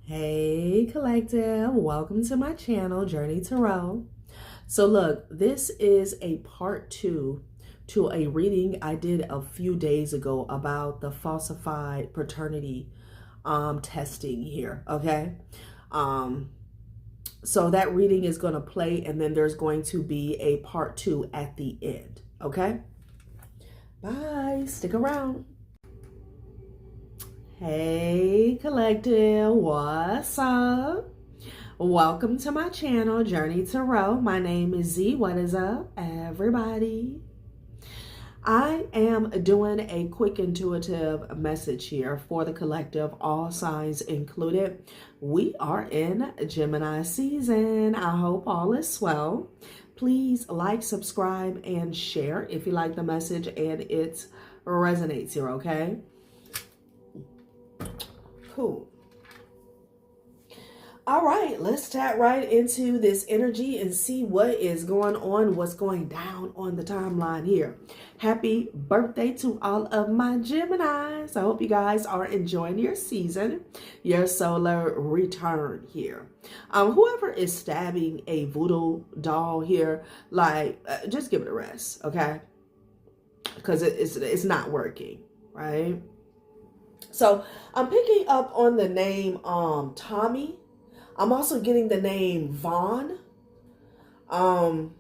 Hey collective, welcome to my channel, Journey Tarot. So look, this is a part 2 to a reading I did a few days ago about the falsified paternity testing here, okay? So that reading is going to play, and then there's going to be a part 2 at the end, okay? Bye, stick around. Hey collective, what's up? Welcome to my channel, Journey Tarot. My name is Z. What is up, everybody? I am doing a quick intuitive message here for the collective, all signs included. We are in Gemini season. I hope all is well. Please like, subscribe, and share if you like the message and it resonates here, okay? Cool. All right, let's tap right into this energy and see what is going on, what's going down on the timeline here. Happy birthday to all of my Geminis. I hope you guys are enjoying your season, your solar return here. Whoever is stabbing a voodoo doll here, just give it a rest, okay? Because it's not working, right? So I'm picking up on the name Tommy. I'm also getting the name Vaughn. The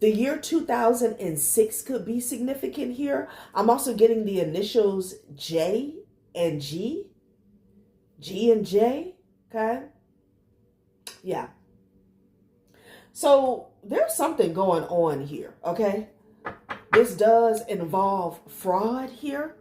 year 2006 could be significant here. I'm also getting the initials J and G. G and J, okay? Yeah. So there's something going on here, okay? This does involve fraud here.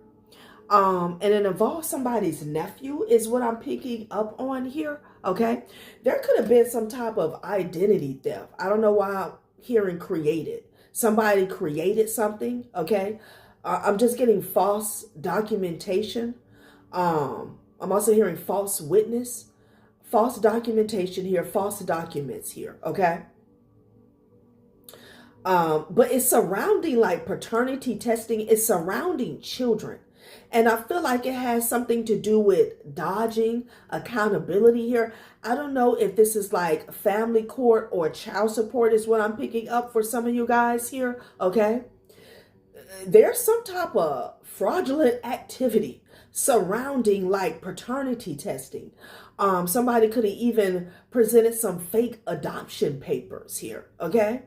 And it involves somebody's nephew is what I'm picking up on here, okay? There could have been some type of identity theft. I don't know why I'm hearing created. Somebody created something, okay? I'm just getting false documentation. I'm also hearing false witness, false documentation here, false documents here, okay? But it's surrounding like paternity testing. It's surrounding children. And I feel like it has something to do with dodging accountability here. I don't know if this is like family court or child support is what I'm picking up for some of you guys here, okay? There's some type of fraudulent activity surrounding like paternity testing. Somebody could have even presented some fake adoption papers here, okay?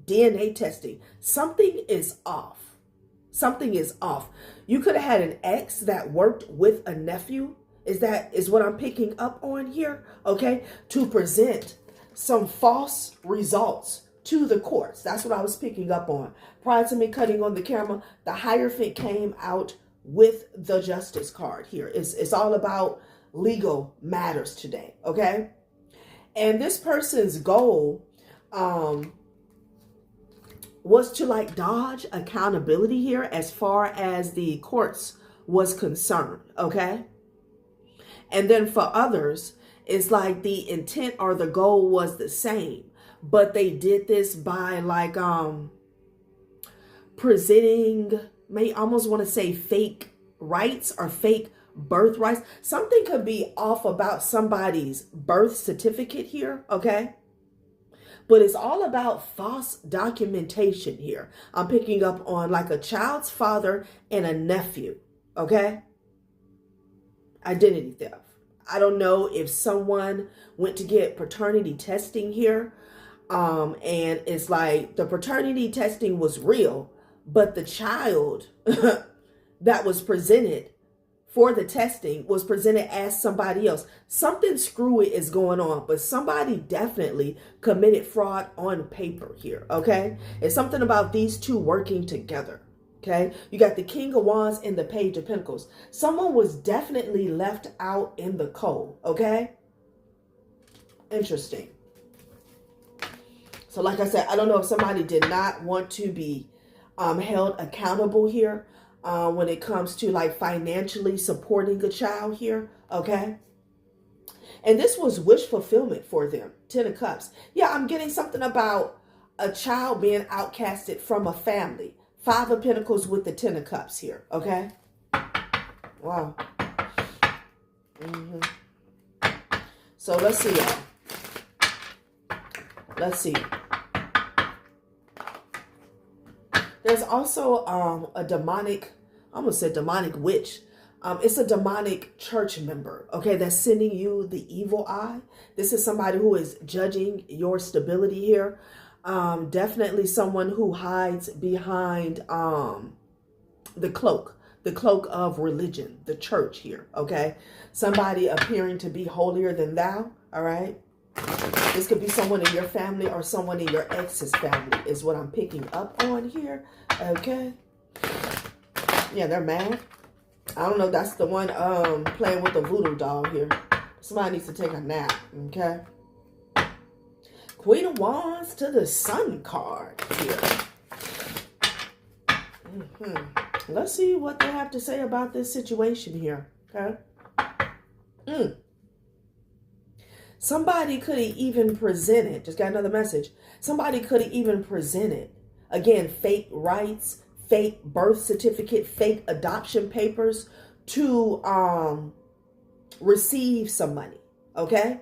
DNA testing. Something is off. Something is off. You could have had an ex that worked with a nephew. Is what I'm picking up on here, okay? To present some false results to the courts. That's what I was picking up on. Prior to me cutting on the camera, the Hierophant came out with the Justice card here. It's all about legal matters today, okay? And this person's goal, was to like dodge accountability here as far as the courts was concerned, okay? And then for others, it's like the intent or the goal was the same, but they did this by like presenting, may almost want to say fake rights or fake birth rights. Something could be off about somebody's birth certificate here, okay? But it's all about false documentation here. I'm picking up on like a child's father and a nephew, okay? Identity theft. I don't know if someone went to get paternity testing here, and it's like the paternity testing was real, but the child that was presented for the testing was presented as somebody else. Something screwy is going on, but somebody definitely committed fraud on paper here, okay? It's something about these two working together, okay? You got the King of Wands and the Page of Pentacles. Someone was definitely left out in the cold, okay? Interesting. So like I said, I don't know if somebody did not want to be held accountable here. When it comes to like financially supporting a child here, okay? And this was wish fulfillment for them. 10 of Cups. Yeah, I'm getting something about a child being outcasted from a family. 5 of Pentacles with the 10 of Cups here, okay? Wow. So let's see, y'all. Let's see. There's also a demonic, I almost said demonic witch. It's a demonic church member, okay, that's sending you the evil eye. This is somebody who is judging your stability here. Definitely someone who hides behind the cloak of religion, the church here, okay? Somebody appearing to be holier than thou, all right? This could be someone in your family or someone in your ex's family is what I'm picking up on here, okay? Yeah, they're mad. I don't know, that's the one playing with the voodoo doll here. Somebody needs to take a nap, okay? Queen of Wands to the Sun card here. Let's see what they have to say about this situation here, okay? Somebody could have even presented, just got another message. Somebody could have even presented, again, fake rights, fake birth certificate, fake adoption papers to receive some money, okay?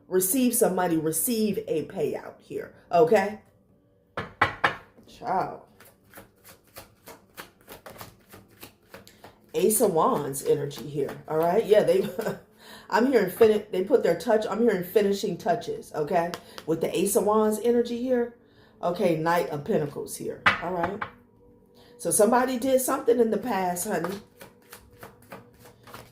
Receive some money, receive a payout here, okay? Child. Ace of Wands energy here, all right? Yeah, I'm hearing they put their touch, I'm hearing finishing touches, okay? With the Ace of Wands energy here, okay, Knight of Pentacles here, all right? So somebody did something in the past, honey.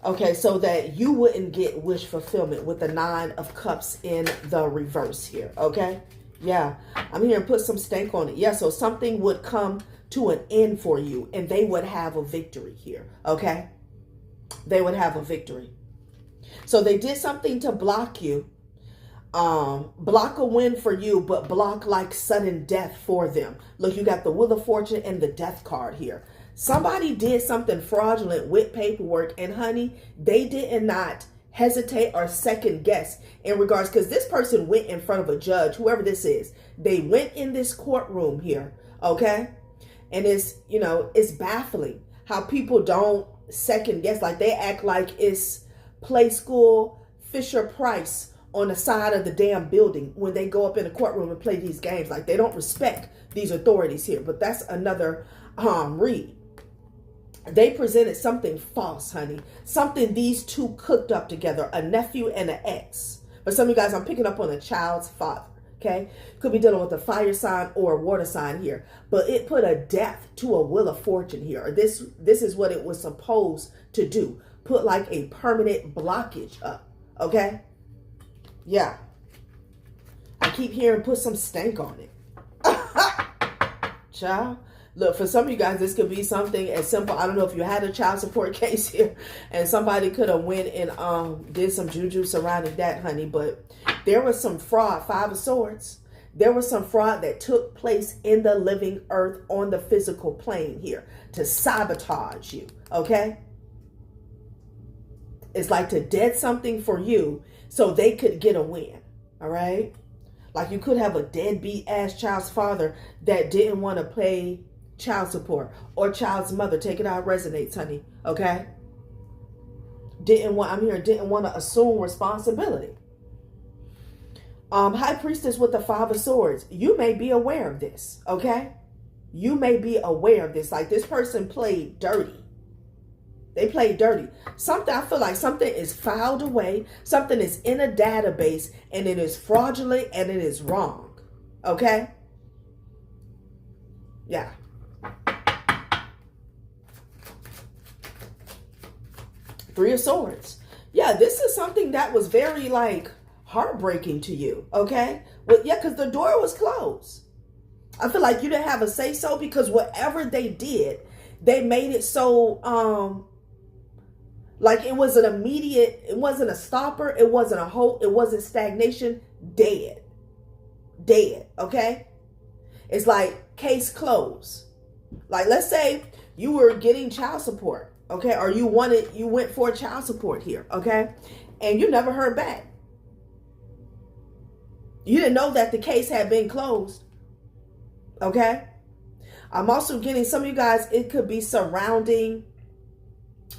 Okay, so that you wouldn't get wish fulfillment with the Nine of Cups in the reverse here, okay? Yeah, I'm here to put some stank on it. Yeah, so something would come to an end for you and they would have a victory here, okay? They would have a victory. So they did something to block you. Block a win for you, but block like sudden death for them. Look, you got the Wheel of Fortune and the Death card here. Somebody did something fraudulent with paperwork, and honey, they did not hesitate or second guess in regards, because this person went in front of a judge, whoever this is. They went in this courtroom here, okay? And it's, you know, it's baffling how people don't second guess. Like they act like it's play school Fisher Price on the side of the damn building when they go up in the courtroom and play these games. Like they don't respect these authorities here. But that's another read. They presented something false, honey. Something these two cooked up together, a nephew and an ex. For some of you guys, I'm picking up on a child's father, okay? Could be dealing with a fire sign or a water sign here. But it put a death to a Wheel of Fortune here. This is what it was supposed to do. Put like a permanent blockage up, okay? Yeah. I keep hearing put some stank on it. Child. Look, for some of you guys, this could be something as simple. I don't know if you had a child support case here and somebody could have went and did some juju surrounding that, honey. But there was some fraud, Five of Swords. There was some fraud that took place in the living earth on the physical plane here to sabotage you, okay? It's like to dead something for you so they could get a win, all right? Like you could have a deadbeat ass child's father that didn't want to pay child support, or child's mother. Take it out, resonates, honey, okay? Didn't want to assume responsibility. High Priestess with the Five of Swords. You may be aware of this, okay? You may be aware of this. Like this person played dirty. They played dirty. Something, I feel like something is filed away. Something is in a database and it is fraudulent and it is wrong. Okay? Yeah. Three of Swords. Yeah, this is something that was very like heartbreaking to you. Okay? Well, yeah, because the door was closed. I feel like you didn't have a say so because whatever they did, they made it so like it was an immediate, it wasn't a stopper, it wasn't a halt, it wasn't stagnation, dead. Dead, okay? It's like case closed. Like let's say you were getting child support, okay? Or you went for child support here, okay? And you never heard back. You didn't know that the case had been closed, okay? I'm also getting some of you guys, it could be surrounding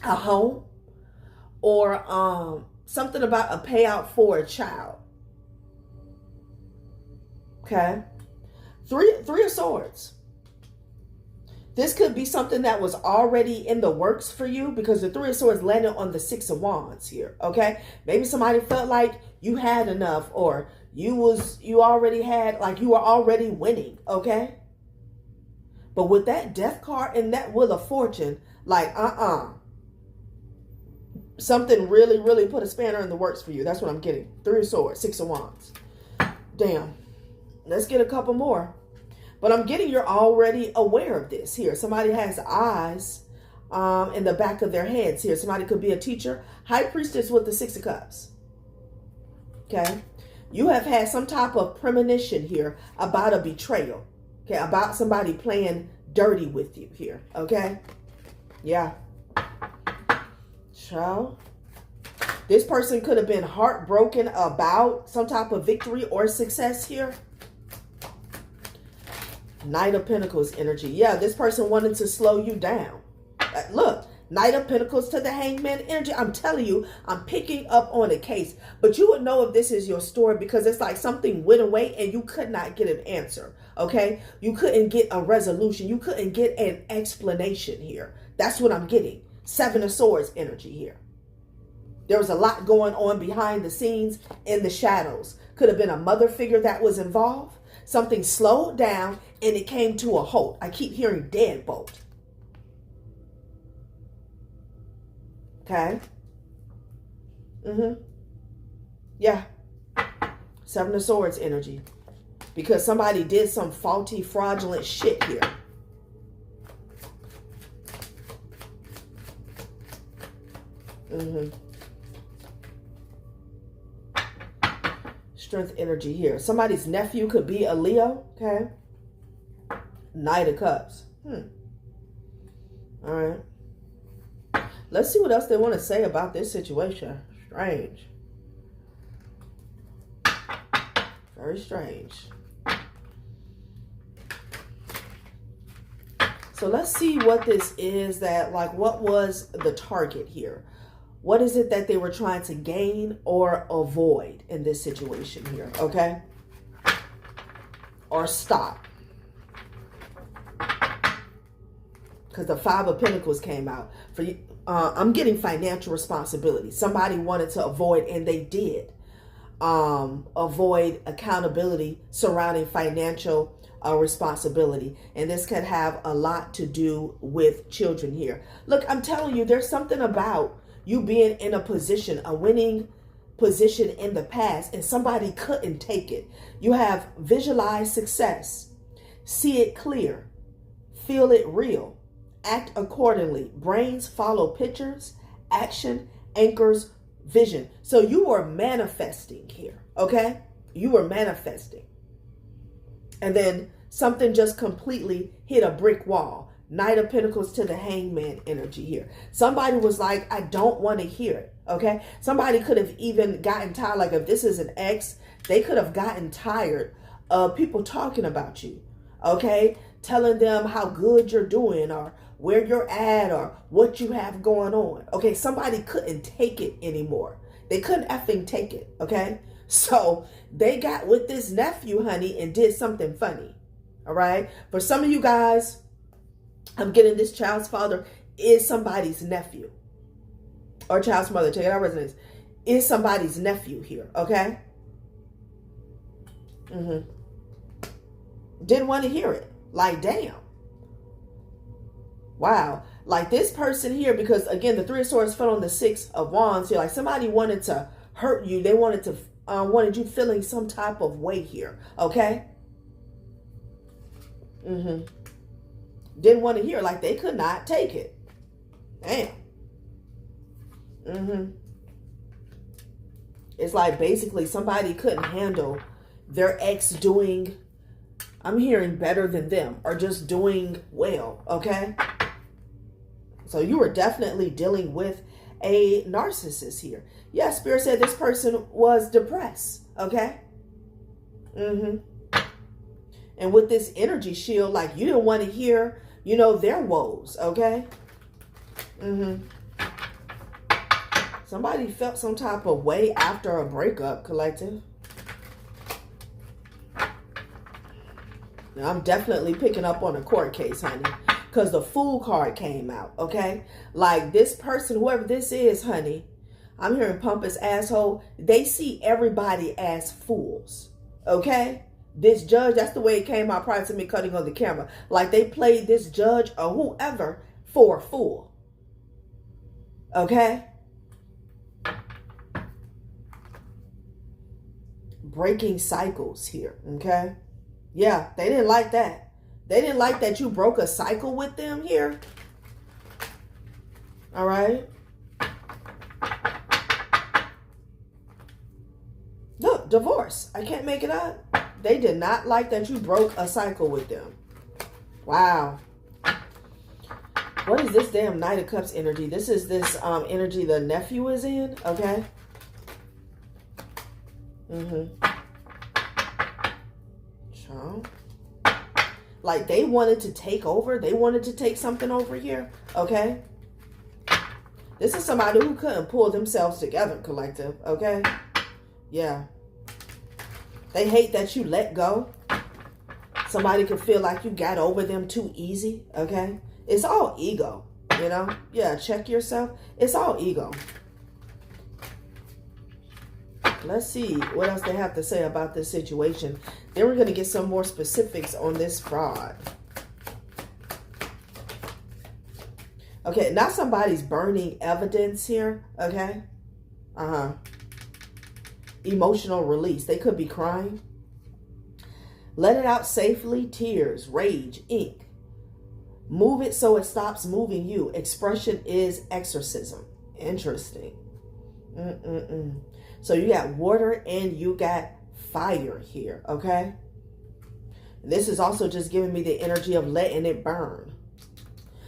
a home. Or something about a payout for a child. Okay. Three of Swords. This could be something that was already in the works for you, because the Three of Swords landed on the Six of Wands here. Okay. Maybe somebody felt like you had enough, or you already had, like you were already winning. Okay. But with that Death card and that Wheel of Fortune, like, something really, really put a spanner in the works for you. That's what I'm getting. Three of Swords, Six of Wands. Damn. Let's get a couple more. But I'm getting you're already aware of this here. Somebody has eyes in the back of their heads here. Somebody could be a teacher. High Priestess with the Six of Cups. Okay. You have had some type of premonition here about a betrayal. Okay. About somebody playing dirty with you here. Okay. Yeah. So, this person could have been heartbroken about some type of victory or success here. Knight of Pentacles energy. Yeah, this person wanted to slow you down. Look, Knight of Pentacles to the Hangman energy. I'm telling you, I'm picking up on a case. But you would know if this is your story, because it's like something went away and you could not get an answer. Okay? You couldn't get a resolution. You couldn't get an explanation here. That's what I'm getting. Seven of Swords energy here. There was a lot going on behind the scenes in the shadows. Could have been a mother figure that was involved. Something slowed down and it came to a halt. I keep hearing deadbolt. Okay. Yeah. Seven of Swords energy. Because somebody did some faulty, fraudulent shit here. Strength energy here. Somebody's nephew could be a Leo. Okay. Knight of Cups. All right. Let's see what else they want to say about this situation. Strange. Very strange. So let's see what this is that, like, what was the target here? What is it that they were trying to gain or avoid in this situation here? Okay. Or stop. Because the Five of Pentacles came out. For you, I'm getting financial responsibility. Somebody wanted to avoid, and they did. Avoid accountability surrounding financial responsibility. And this could have a lot to do with children here. Look, I'm telling you, there's something about you being in a position, a winning position in the past, and somebody couldn't take it. You have visualized success. See it clear. Feel it real. Act accordingly. Brains follow pictures. Action anchors vision. So you were manifesting here, okay? You were manifesting. And then something just completely hit a brick wall. Knight of Pentacles to the Hangman energy here. Somebody was like, I don't want to hear it, okay? Somebody could have even gotten tired. Like if this is an ex, they could have gotten tired of people talking about you, okay? Telling them how good you're doing or where you're at or what you have going on. Okay, somebody couldn't take it anymore. They couldn't effing take it, okay? So they got with this nephew, honey, and did something funny, all right? For some of you guys, I'm getting this child's father is somebody's nephew. Or child's mother, check it out, resonance. Is somebody's nephew here, okay? Didn't want to hear it. Like, damn. Wow. Like this person here, because again, the Three of Swords fell on the Six of Wands here. Like somebody wanted to hurt you. They wanted to, wanted you feeling some type of way here. Okay. Didn't want to hear, like they could not take it. Damn. It's like basically somebody couldn't handle their ex doing, I'm hearing better than them, or just doing well, okay? So you were definitely dealing with a narcissist here. Yeah, Spirit said this person was depressed, okay? And with this energy shield, like you didn't want to hear, you know, their woes, okay? So Somebody felt some type of way after a breakup, collective. Now, I'm definitely picking up on a court case, honey, because the Fool card came out, okay? Like, this person, whoever this is, honey, I'm hearing pompous asshole, they see everybody as fools, okay? This judge, that's the way it came out prior to me cutting on the camera. Like, they played this judge or whoever for a fool, okay? Breaking cycles here, okay? Yeah, they didn't like that. They didn't like that you broke a cycle with them here. All right. Look, divorce. I can't make it up. They did not like that you broke a cycle with them. Wow. What is this damn Knight of Cups energy? This is this energy the nephew is in. Okay. Like, they wanted to take over. They wanted to take something over here. Okay. This is somebody who couldn't pull themselves together, collective. Okay. Yeah. They hate that you let go. Somebody could feel like you got over them too easy. Okay. It's all ego, you know. Yeah. Check yourself. It's all ego. Let's see what else they have to say about this situation. Then we're going to get some more specifics on this fraud. Okay, now somebody's burning evidence here, okay? Emotional release. They could be crying. Let it out safely. Tears, rage, ink. Move it so it stops moving you. Expression is exorcism. Interesting. So you got water and you got fire here, okay? This is also just giving me the energy of letting it burn.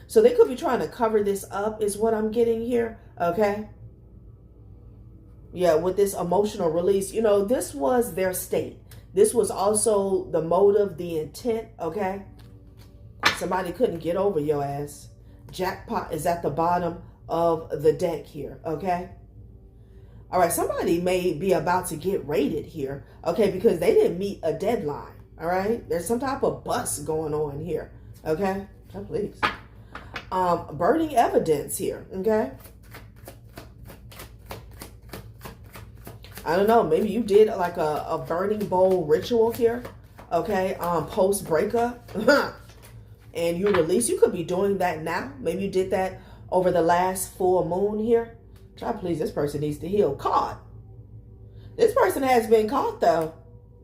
So they could be trying to cover this up is what I'm getting here, okay? Yeah, with this emotional release, you know, this was their state. This was also the motive, the intent, okay? Somebody couldn't get over your ass. Jackpot is at the bottom of the deck here, okay? All right, somebody may be about to get raided here, okay, because they didn't meet a deadline, all right? There's some type of bust going on here, okay? Oh, please. Burning evidence here, okay? I don't know, maybe you did like a burning bowl ritual here, okay, post-breakup, and you release. You could be doing that now. Maybe you did that over the last full moon here. Try please, this person needs to heal. Caught. This person has been caught though.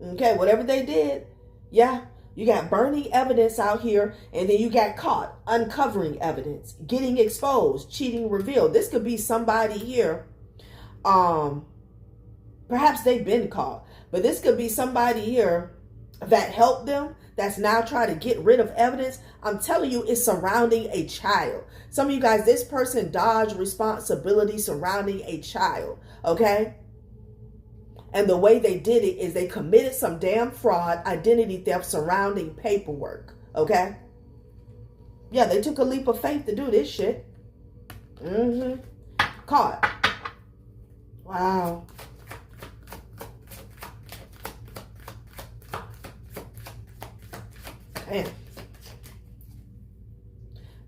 Okay, whatever they did. Yeah, you got burning evidence out here, and then you got caught. Uncovering evidence. Getting exposed. Cheating revealed. This could be somebody here. Perhaps they've been caught. But this could be somebody here that helped them, that's now trying to get rid of evidence. I'm telling you, it's surrounding a child. Some of you guys, this person dodged responsibility surrounding a child, okay? And the way they did it is they committed some damn fraud, identity theft surrounding paperwork, okay? Yeah, they took a leap of faith to do this shit. Caught. Wow. Man.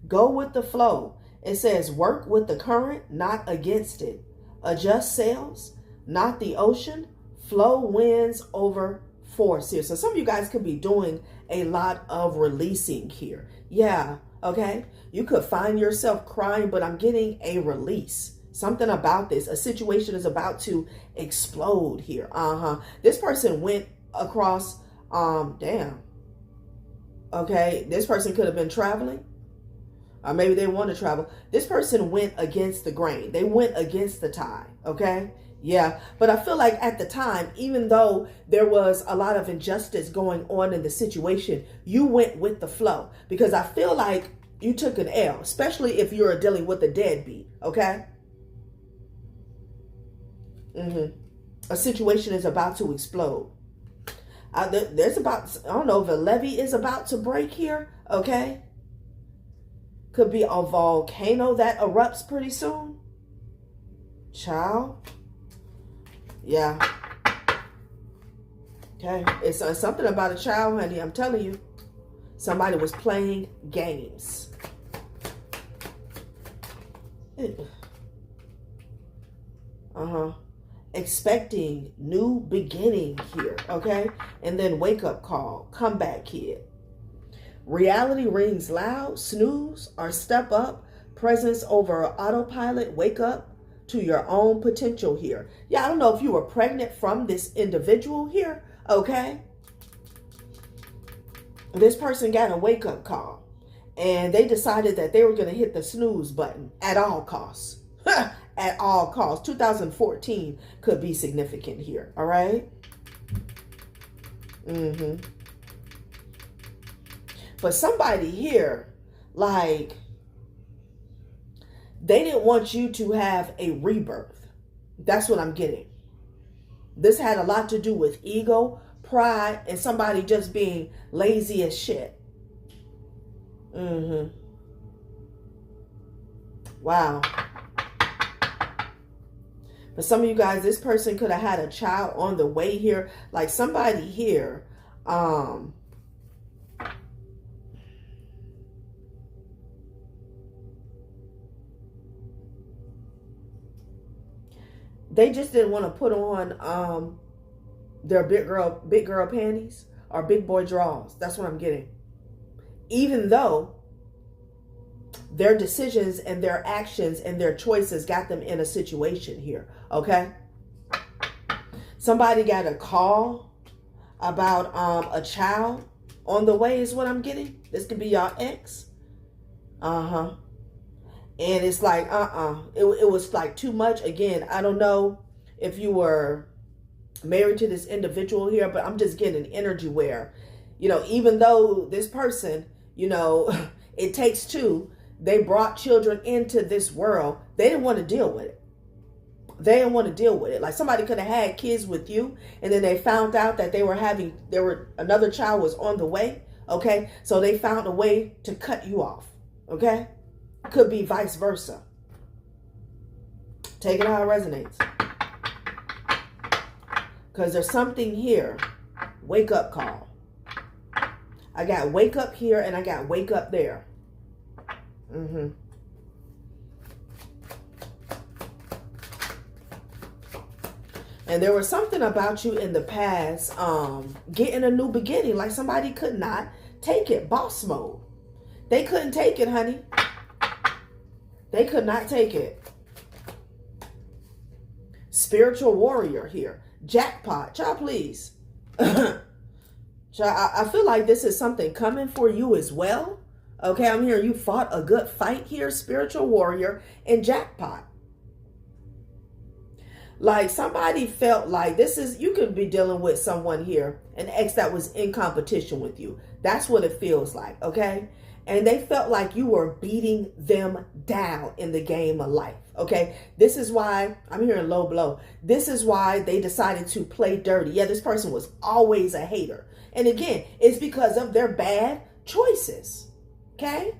Go with the flow. It says work with the current, not against it. Adjust sails, not the ocean. Flow wins over force here. So some of you guys could be doing a lot of releasing here. Yeah, okay. You could find yourself crying, but I'm getting a release. Something about this. A situation is about to explode here. This person went across, damn. Okay, this person could have been traveling. Or maybe they want to travel. This person went against the grain. They went against the tide, okay? Yeah, but I feel like at the time, even though there was a lot of injustice going on in the situation, you went with the flow. Because I feel like you took an L, especially if you're dealing with a deadbeat, okay? A situation is about to explode. There's about, I don't know if a levee is about to break here, okay? Could be a volcano that erupts pretty soon. Child. Yeah. Okay. It's something about a child, honey. I'm telling you. Somebody was playing games. Expecting new beginning here. Okay. And then wake up call. Come back, kid. Reality rings loud. Snooze or step up. Presence over autopilot. Wake up to your own potential here. Yeah, I don't know if you were pregnant from this individual here. Okay. This person got a wake-up call, and they decided that they were going to hit the snooze button at all costs. At all costs. 2014 could be significant here, all right? But somebody here, like, they didn't want you to have a rebirth. That's what I'm getting. This had a lot to do with ego, pride, and somebody just being lazy as shit. Wow. For some of you guys, this person could have had a child on the way here. Like somebody here, they just didn't want to put on their big girl panties or big boy drawers. That's what I'm getting. Even though their decisions and their actions and their choices got them in a situation here. Okay. Somebody got a call about a child on the way is what I'm getting. This could be your ex. And it's like, it was like too much. Again, I don't know if you were married to this individual here, but I'm just getting energy where, you know, even though this person, you know, it takes two, they brought children into this world. They didn't want to deal with it. They didn't want to deal with it. Like somebody could have had kids with you, and then they found out that another child was on the way. Okay. So they found a way to cut you off. Okay. Could be vice versa. Take it how it resonates. Because there's something here. Wake up call. I got wake up here and I got wake up there. And there was something about you in the past, getting a new beginning. Like somebody could not take it. Boss mode. They couldn't take it, honey. They could not take it. Spiritual warrior here. Jackpot. Child, please. Child, I feel like this is something coming for you as well. Okay, I'm hearing you fought a good fight here. Spiritual warrior and jackpot. Like somebody felt like you could be dealing with someone here, an ex that was in competition with you. That's what it feels like, okay? And they felt like you were beating them down in the game of life, okay? This is why, I'm hearing low blow. This is why they decided to play dirty. Yeah, this person was always a hater. And again, it's because of their bad choices, okay?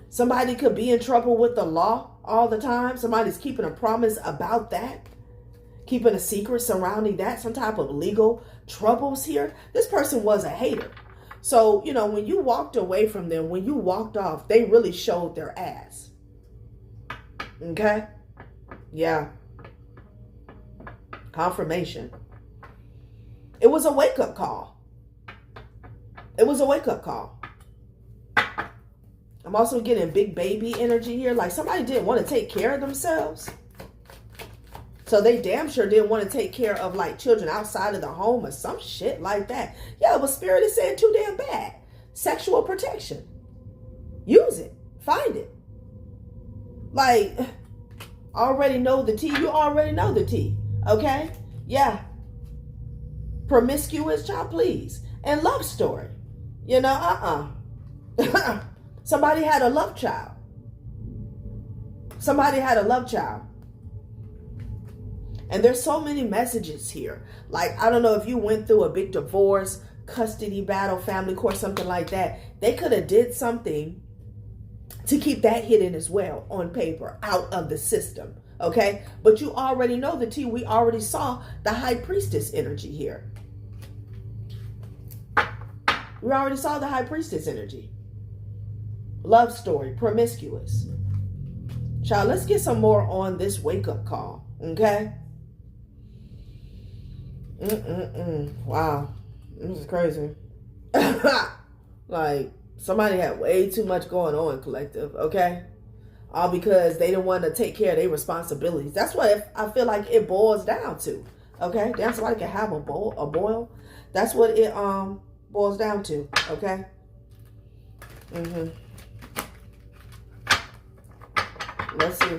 Somebody could be in trouble with the law all the time. Somebody's keeping a promise about that. Keeping a secret surrounding that. Some type of legal troubles here. This person was a hater. So, you know, when you walked away from them, when you walked off, they really showed their ass. Okay? Yeah. Confirmation. It was a wake-up call. It was a wake-up call. I'm also getting big baby energy here. Like somebody didn't want to take care of themselves. So they damn sure didn't want to take care of like children outside of the home or some shit like that. Yeah, but Spirit is saying too damn bad. Sexual protection. Use it. Find it. Like, already know the tea. You already know the tea. Okay? Yeah. Promiscuous, child, please. And love story. You know, Somebody had a love child. Somebody had a love child. And there's so many messages here. Like, I don't know if you went through a big divorce, custody battle, family court, something like that. They could have did something to keep that hidden as well on paper, out of the system. Okay, but you already know the tea. We already saw the high priestess energy here. We already saw the high priestess energy. Love story, promiscuous. Child, let's get some more on this wake-up call, okay? Wow, this is crazy. Like, somebody had way too much going on, collective, okay? All because they didn't want to take care of their responsibilities. That's what I feel like it boils down to, okay? Damn, somebody can have a boil. That's what it boils down to, okay? Let's see.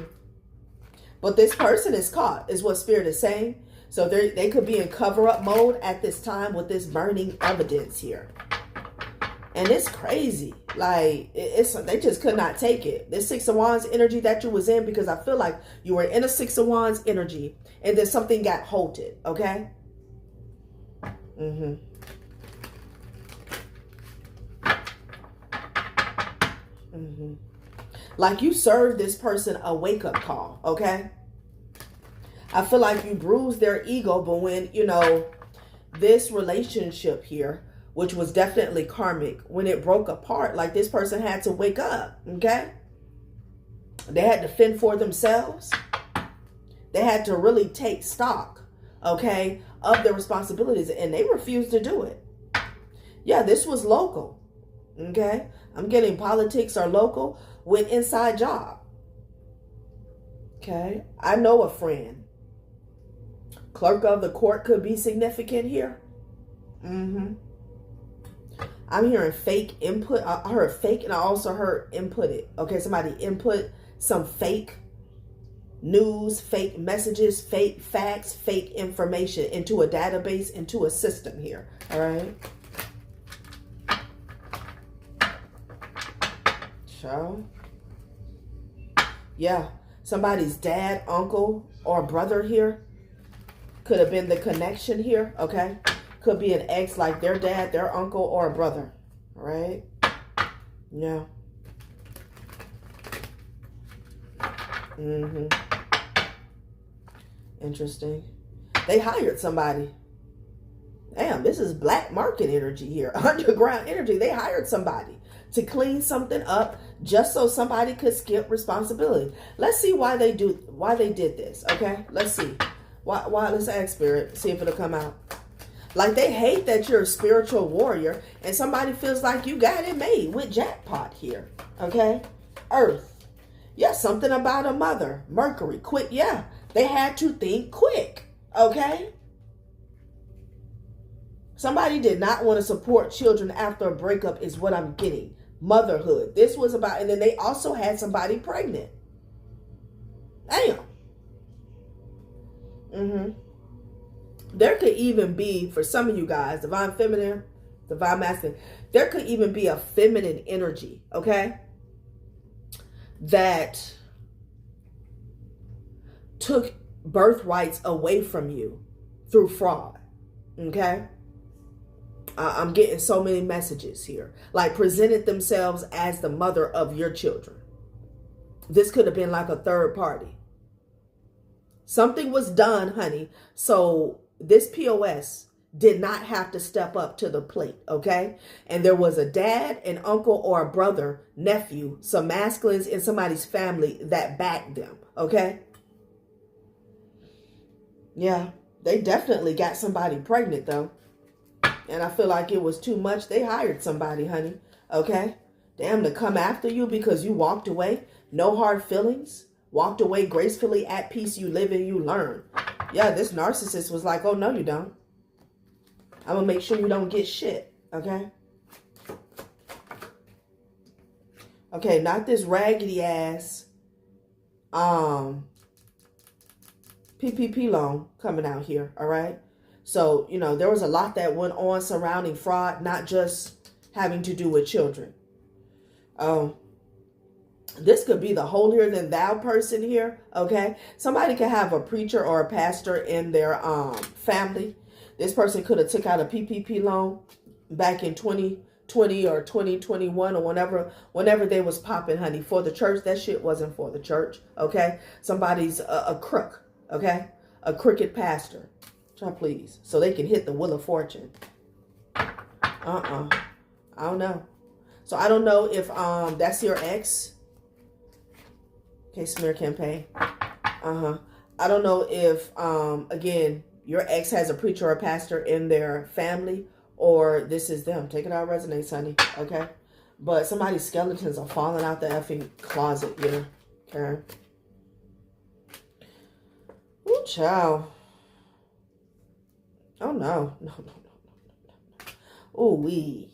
But this person is caught, is what Spirit is saying. So they could be in cover-up mode at this time with this burning evidence here. And it's crazy. Like, they just could not take it. This Six of Wands energy that you was in, because I feel like you were in a Six of Wands energy and then something got halted, okay? Like you served this person a wake-up call, okay? I feel like you bruised their ego, but when, you know, this relationship here, which was definitely karmic, when it broke apart, like this person had to wake up, okay? They had to fend for themselves. They had to really take stock, okay, of their responsibilities, and they refused to do it. Yeah, this was local, okay? I'm getting politics are local with inside job. Okay, I know a friend. Clerk of the court could be significant here. I'm hearing fake input. I heard fake and I also heard inputted. Okay, somebody input some fake news, fake messages, fake facts, fake information into a database, into a system here. All right. So, yeah, somebody's dad, uncle, or brother here could have been the connection here, okay? Could be an ex, like their dad, their uncle, or a brother, all right? Yeah. Interesting. They hired somebody. Damn, this is black market energy here, underground energy. They hired somebody to clean something up just so somebody could skip responsibility. Let's see why they did this, okay? Let's see. Why let's ask Spirit, see if it'll come out. Like they hate that you're a spiritual warrior and somebody feels like you got it made with jackpot here, okay? Earth. Yeah, something about a mother. Mercury, quick, yeah. They had to think quick, okay? Somebody did not want to support children after a breakup is what I'm getting. Motherhood. This was about, and then they also had somebody pregnant. Damn. There could even be, for some of you guys, divine feminine, divine masculine, there could even be a feminine energy, okay? That took birthrights away from you through fraud, okay? I'm getting so many messages here. Like presented themselves as the mother of your children. This could have been like a third party. Something was done, honey. So this POS did not have to step up to the plate, okay? And there was a dad, an uncle, or a brother, nephew, some masculines in somebody's family that backed them, okay? Yeah, they definitely got somebody pregnant though. And I feel like it was too much. They hired somebody, honey. Okay? Damn, to come after you because you walked away. No hard feelings. Walked away gracefully, at peace. You live and you learn. Yeah, this narcissist was like, oh, no, you don't. I'm going to make sure you don't get shit. Okay? Okay, not this raggedy ass PPP loan coming out here. All right? So, you know, there was a lot that went on surrounding fraud, not just having to do with children. This could be the holier than thou person here, okay? Somebody could have a preacher or a pastor in their family. This person could have took out a PPP loan back in 2020 20 or 2021 or whenever they was popping, honey, for the church. That shit wasn't for the church, okay? Somebody's a crook, okay? A crooked pastor. Try please. So they can hit the wheel of fortune. I don't know. So I don't know if that's your ex. Okay, smear campaign. I don't know if again, your ex has a preacher or a pastor in their family, or this is them. Take it out, resonates, honey. Okay? But somebody's skeletons are falling out the effing closet here. Okay? Ooh, child. Oh, no. No. Ooh, wee.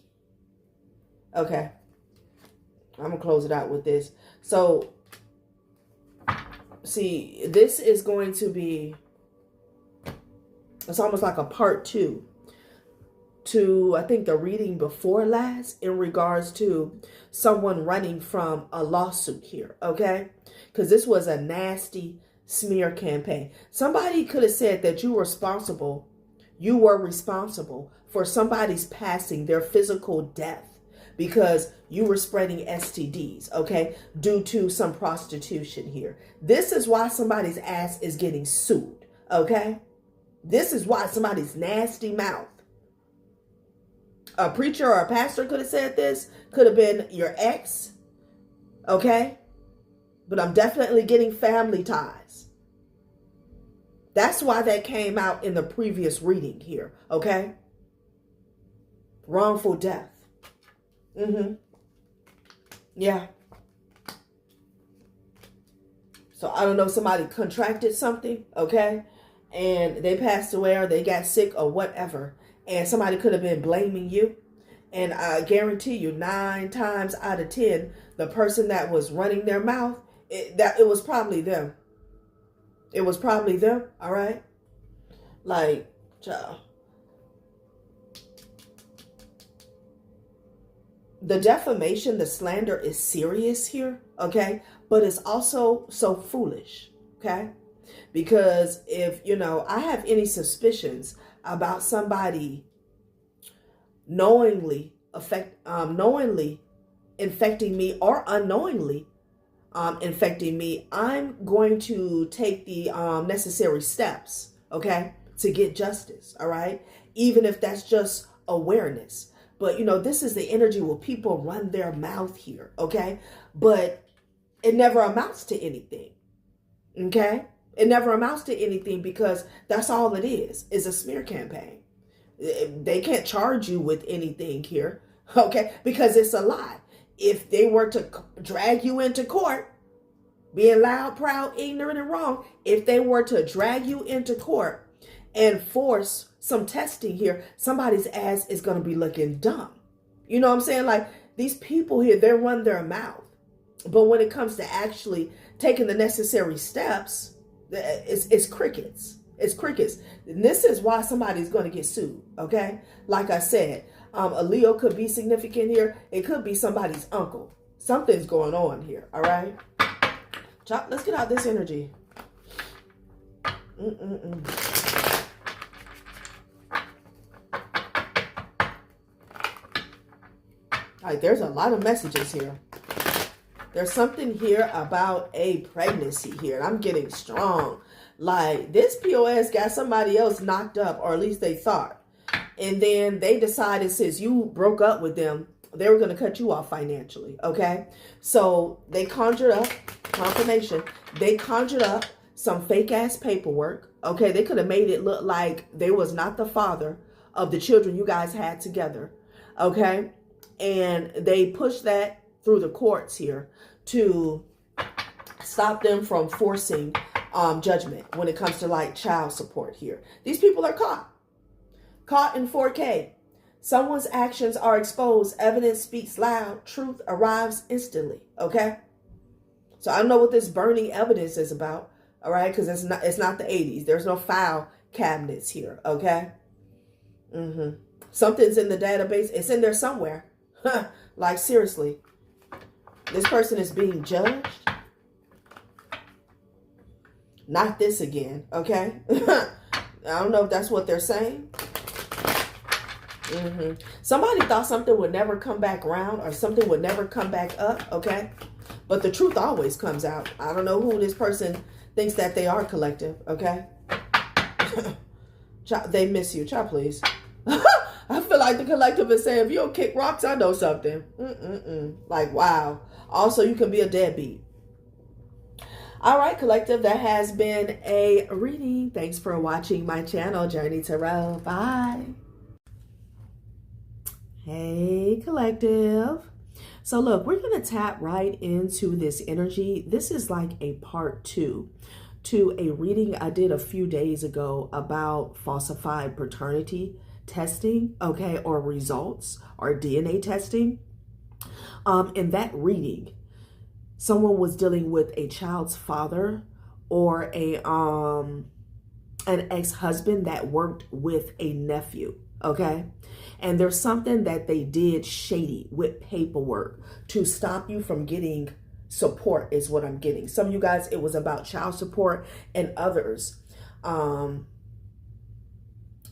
Okay. I'm going to close it out with this. So, see, this is going to be, it's almost like a part 2 to, I think, the reading before last in regards to someone running from a lawsuit here, okay? Because this was a nasty smear campaign. Somebody could have said that you were responsible for somebody's passing, their physical death, because you were spreading STDs, okay, due to some prostitution here. This is why somebody's ass is getting sued, okay? This is why somebody's nasty mouth. A preacher or a pastor could have said this. Could have been your ex, okay? But I'm definitely getting family ties. That's why that came out in the previous reading here, okay? Wrongful death. Yeah. So I don't know, somebody contracted something, okay? And they passed away or they got sick or whatever. And somebody could have been blaming you. And I guarantee you 9 times out of 10, the person that was running their mouth, it was probably them. It was probably them, all right? Like, child. The defamation, the slander is serious here, okay? But it's also so foolish, okay? Because if, I have any suspicions about somebody knowingly infecting me or unknowingly infecting me, I'm going to take the necessary steps, okay, to get justice, all right? Even if that's just awareness. But, this is the energy where people run their mouth here, okay? But it never amounts to anything, okay? It never amounts to anything because that's all it is a smear campaign. They can't charge you with anything here, okay? Because it's a lie. If they were to drag you into court, being loud, proud, ignorant, and wrong, if they were to drag you into court and force some testing here, somebody's ass is going to be looking dumb. You know what I'm saying? Like, these people here, they run their mouth. But when it comes to actually taking the necessary steps, it's crickets. It's crickets. And this is why somebody's going to get sued, okay? Like I said, a Leo could be significant here. It could be somebody's uncle. Something's going on here, all right? Let's get out this energy. All right, there's a lot of messages here. There's something here about a pregnancy here. I'm getting strong. Like, this POS got somebody else knocked up, or at least they thought. And then they decided, since you broke up with them, they were going to cut you off financially, okay? So they conjured up, confirmation, they conjured up some fake-ass paperwork, okay? They could have made it look like they was not the father of the children you guys had together, okay? And they pushed that through the courts here to stop them from forcing judgment when it comes to, like, child support here. These people are caught in 4K. Someone's actions are exposed. Evidence speaks loud. Truth arrives instantly. Okay. So I don't know what this burning evidence is about. All right. Because it's not the 80s. There's no file cabinets here. Okay. Something's in the database. It's in there somewhere. Like, seriously. This person is being judged. Not this again. Okay. I don't know if that's what they're saying. Somebody thought something would never come back around or something would never come back up, okay? But the truth always comes out. I don't know who this person thinks that they are, collective, okay? They miss you. Child, please. I feel like the collective is saying, if you don't kick rocks, I know something. Like, wow. Also, you can be a deadbeat. All right, collective, that has been a reading. Thanks for watching my channel, Journey Tarot. Bye. Hey, collective. So look, we're going to tap right into this energy. This is like a part 2 to a reading I did a few days ago about falsified paternity testing, okay, or results or DNA testing. In that reading, someone was dealing with a child's father or an ex-husband that worked with a nephew, okay? And there's something that they did shady with paperwork to stop you from getting support is what I'm getting. Some of you guys, it was about child support, and others,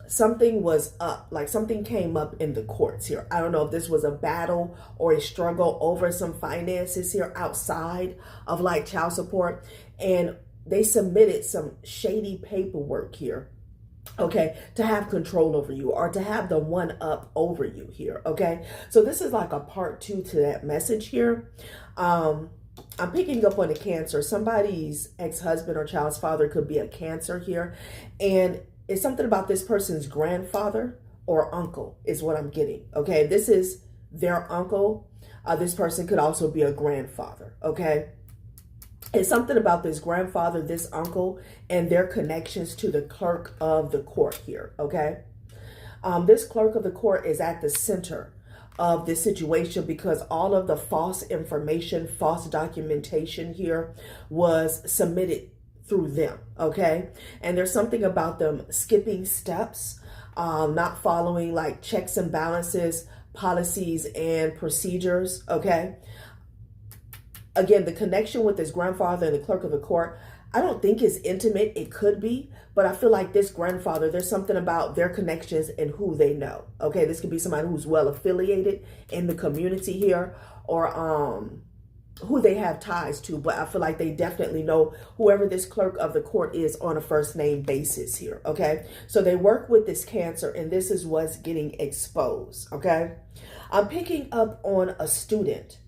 something was up, like something came up in the courts here. I don't know if this was a battle or a struggle over some finances here outside of like child support. And they submitted some shady paperwork here, okay, to have control over you or to have the one up over you here, okay? So this is like a part 2 to that message here. I'm picking up on the Cancer. Somebody's ex-husband or child's father could be a Cancer here. And it's something about this person's grandfather or uncle is what I'm getting, okay? This is their uncle. This person could also be a grandfather, okay? It's something about this grandfather, this uncle, and their connections to the clerk of the court here, okay? This clerk of the court is at the center of this situation because all of the false information, false documentation here was submitted through them, okay? And there's something about them skipping steps, not following like checks and balances, policies and procedures, okay? Again, the connection with his grandfather and the clerk of the court, I don't think is intimate. It could be, but I feel like this grandfather, there's something about their connections and who they know, okay? This could be somebody who's well affiliated in the community here, or who they have ties to, but I feel like they definitely know whoever this clerk of the court is on a first name basis here, okay? So they work with this Cancer, and this is what's getting exposed, okay? I'm picking up on a student.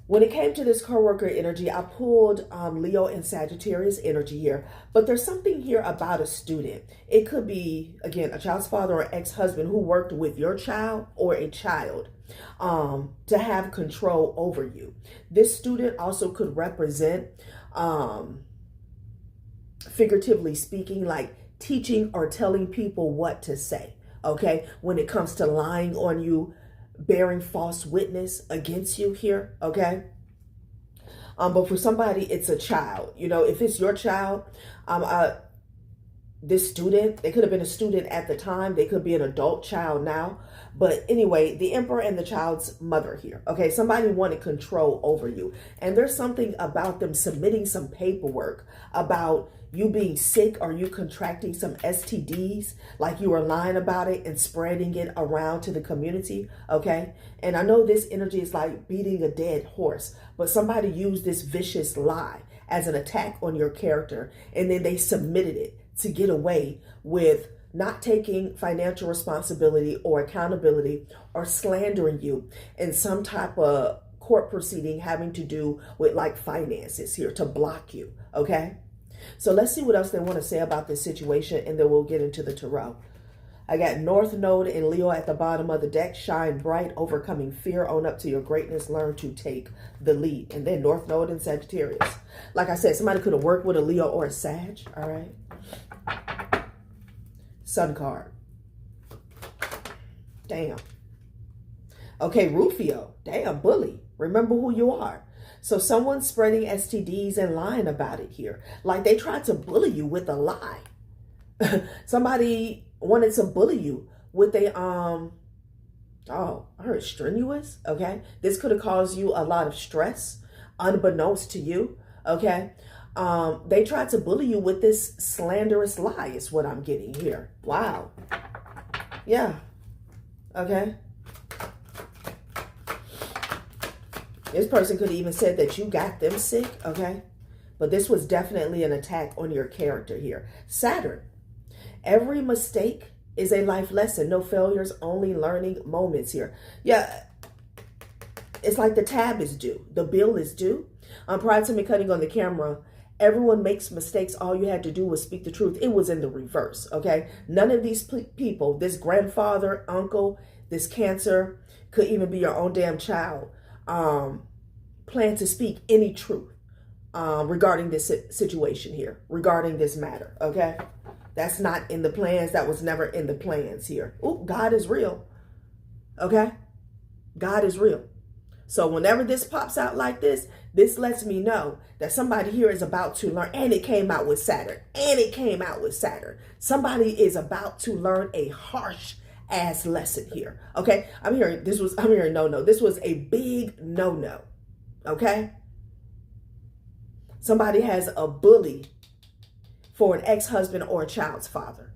When it came to this coworker energy, I pulled Leo and Sagittarius energy here, but there's something here about a student. It could be, again, a child's father or ex-husband who worked with your child or a child to have control over you. This student also could represent, figuratively speaking, like teaching or telling people what to say, okay? When it comes to lying on you, bearing false witness against you here, okay? But for somebody, it's a child. You know, if it's your child, this student, they could have been a student at the time. They could be an adult child now. But anyway, the Emperor and the child's mother here, okay? Somebody wanted control over you. And there's something about them submitting some paperwork about you being sick or you contracting some STDs, like you were lying about it and spreading it around to the community, okay? And I know this energy is like beating a dead horse, but somebody used this vicious lie as an attack on your character, and then they submitted it to get away with not taking financial responsibility or accountability or slandering you in some type of court proceeding having to do with like finances here to block you, okay? So let's see what else they want to say about this situation, and then we'll get into the tarot. I got North Node and Leo at the bottom of the deck. Shine bright, overcoming fear, own up to your greatness, learn to take the lead. And then North Node and Sagittarius. Like I said, somebody could have worked with a Leo or a Sag, all right? Sun card. Damn. Okay, Rufio. Damn, bully. Remember who you are. So someone's spreading STDs and lying about it here. Like they tried to bully you with a lie. Somebody wanted to bully you with a, oh, I heard strenuous, okay? This could have caused you a lot of stress, unbeknownst to you, okay? They tried to bully you with this slanderous lie is what I'm getting here. Wow. Yeah. Okay. This person could have even said that you got them sick. Okay. But this was definitely an attack on your character here. Saturn. Every mistake is a life lesson. No failures, only learning moments here. Yeah. It's like the tab is due. The bill is due. Prior to me cutting on the camera, everyone makes mistakes. All you had to do was speak the truth. It was in the reverse, okay? None of these people, this grandfather, uncle, this Cancer, could even be your own damn child, plan to speak any truth regarding this situation here, regarding this matter, okay? That's not in the plans. That was never in the plans here. Oh, God is real, okay? God is real. So whenever this pops out like this lets me know that somebody here is about to learn, and it came out with Saturn, Somebody is about to learn a harsh ass lesson here. Okay. I'm hearing no. This was a big no. Okay. Somebody has a bully for an ex-husband or a child's father.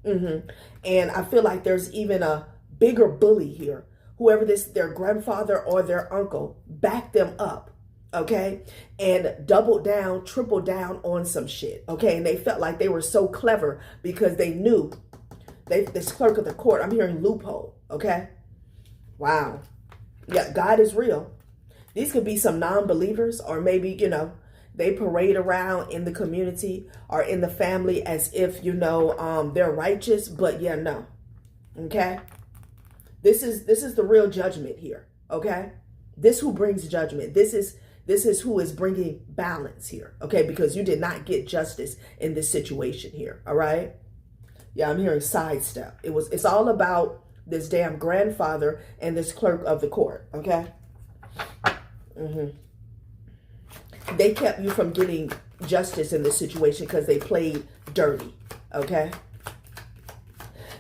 And I feel like there's even a bigger bully here. Whoever their grandfather or their uncle backed them up, okay, and doubled down, tripled down on some shit, okay, and they felt like they were so clever because they knew this clerk of the court. I'm hearing loophole, okay. Wow. Yeah, God is real. These could be some non-believers, or maybe, they parade around in the community or in the family as if, they're righteous, but yeah, no. Okay. This is the real judgment here, okay? This who brings judgment. This is who is bringing balance here, okay? Because you did not get justice in this situation here, all right? Yeah, I'm hearing sidestep. It's all about this damn grandfather and this clerk of the court, okay? They kept you from getting justice in this situation because they played dirty, okay?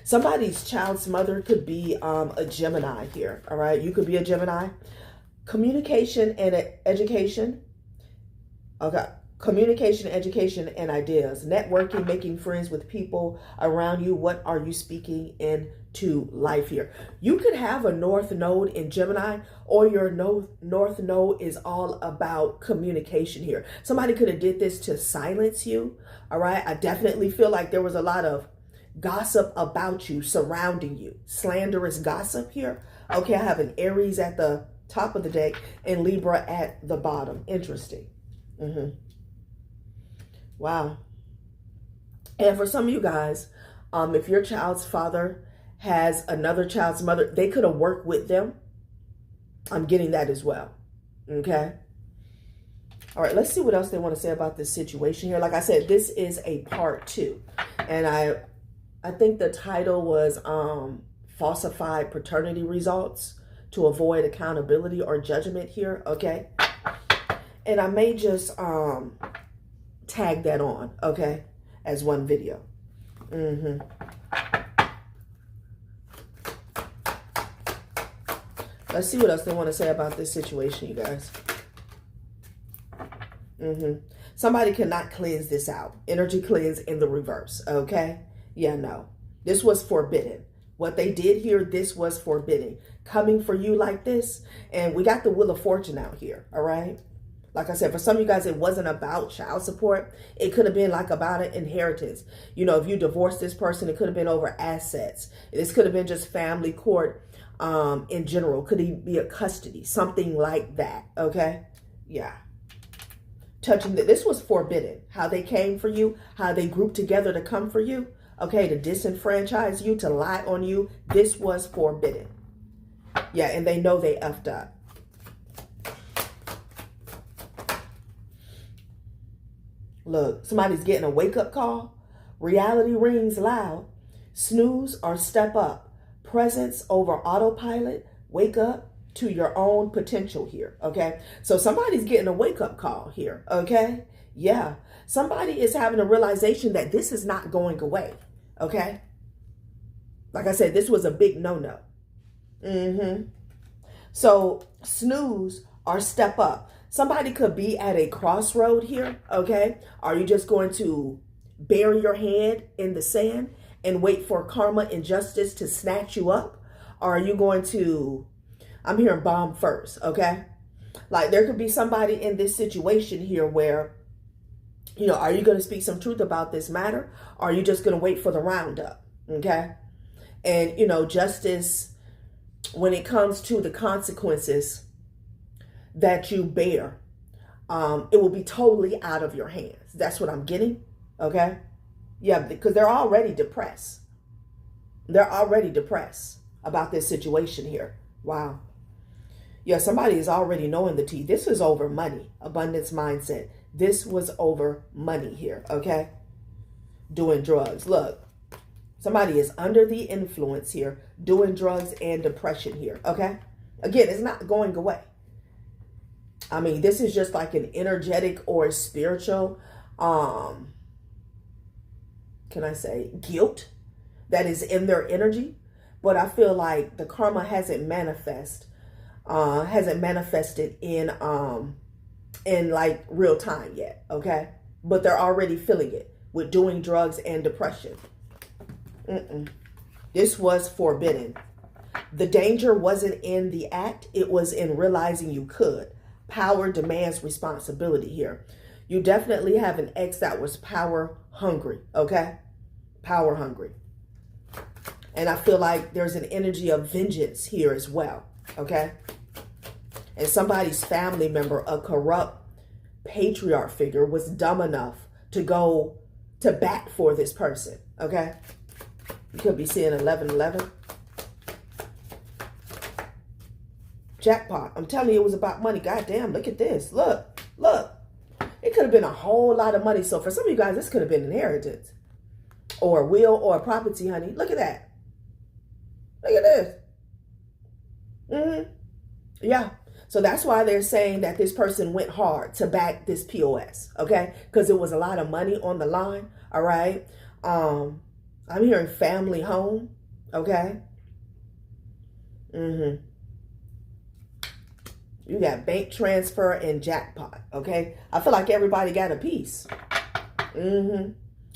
Somebody's child's mother could be a Gemini here, all right? You could be a Gemini. Communication and education. Okay. Communication, education, and ideas. Networking, making friends with people around you. What are you speaking into life here? You could have a North Node in Gemini, or your North Node is all about communication here. Somebody could have did this to silence you, all right? I definitely feel like there was a lot of gossip about you, surrounding you. Slanderous gossip here. Okay, I have an Aries at the top of the deck and Libra at the bottom. Interesting. Wow. And for some of you guys, if your child's father has another child's mother, they could have worked with them. I'm getting that as well. Okay. All right, let's see what else they want to say about this situation here. Like I said, this is a part 2. And I think the title was falsified paternity results to avoid accountability or judgment here, okay? And I may just tag that on, okay, as one video. Let's see what else they want to say about this situation, you guys. Somebody cannot cleanse this out. Energy cleanse in the reverse, okay? Yeah, no. This was forbidden. What they did here, this was forbidden. Coming for you like this. And we got the Wheel of Fortune out here, all right? Like I said, for some of you guys, it wasn't about child support. It could have been like about an inheritance. If you divorced this person, it could have been over assets. This could have been just family court in general. Could it be a custody? Something like that, okay? Yeah. This was forbidden. How they came for you, how they grouped together to come for you. Okay, to disenfranchise you, to lie on you. This was forbidden. Yeah, and they know they effed up. Look, somebody's getting a wake-up call. Reality rings loud. Snooze or step up. Presence over autopilot. Wake up to your own potential here, okay? So somebody's getting a wake-up call here, okay? Yeah. Somebody is having a realization that this is not going away, okay? Like I said, this was a big no-no. So snooze or step up. Somebody could be at a crossroad here, okay? Are you just going to bury your head in the sand and wait for karma and justice to snatch you up? Or are you going to, I'm hearing bomb first, okay? Like there could be somebody in this situation here where, you know, are you going to speak some truth about this matter? Or are you just going to wait for the roundup, okay? And, you know, justice, when it comes to the consequences that you bear, it will be totally out of your hands. That's what I'm getting, okay? Yeah, because they're already depressed. They're already depressed about this situation here. Wow. Yeah, somebody is already knowing the tea. This is over money, abundance mindset. This was over money here, okay? Doing drugs. Look, somebody is under the influence here, doing drugs and depression here, okay? Again, it's not going away. I mean, this is just like an energetic or spiritual, can I say, guilt that is in their energy. But I feel like the karma hasn't manifested in like real time yet, okay? But they're already feeling it with doing drugs and depression. This was forbidden. The danger wasn't in the act, it was in realizing you could. Power demands responsibility here. You definitely have an ex that was power hungry, okay? Power hungry. And I feel like there's an energy of vengeance here as well, okay? And somebody's family member, a corrupt patriarch figure, was dumb enough to go to bat for this person, okay? You could be seeing 1111. Jackpot. I'm telling you, it was about money. God damn, look at this. Look, look. It could have been a whole lot of money. So for some of you guys, this could have been inheritance or a will or a property, honey. Look at that. Look at this. Yeah. So that's why they're saying that this person went hard to back this POS, okay? Because it was a lot of money on the line, all right? I'm hearing family home, okay? You got bank transfer and jackpot, okay? I feel like everybody got a piece. And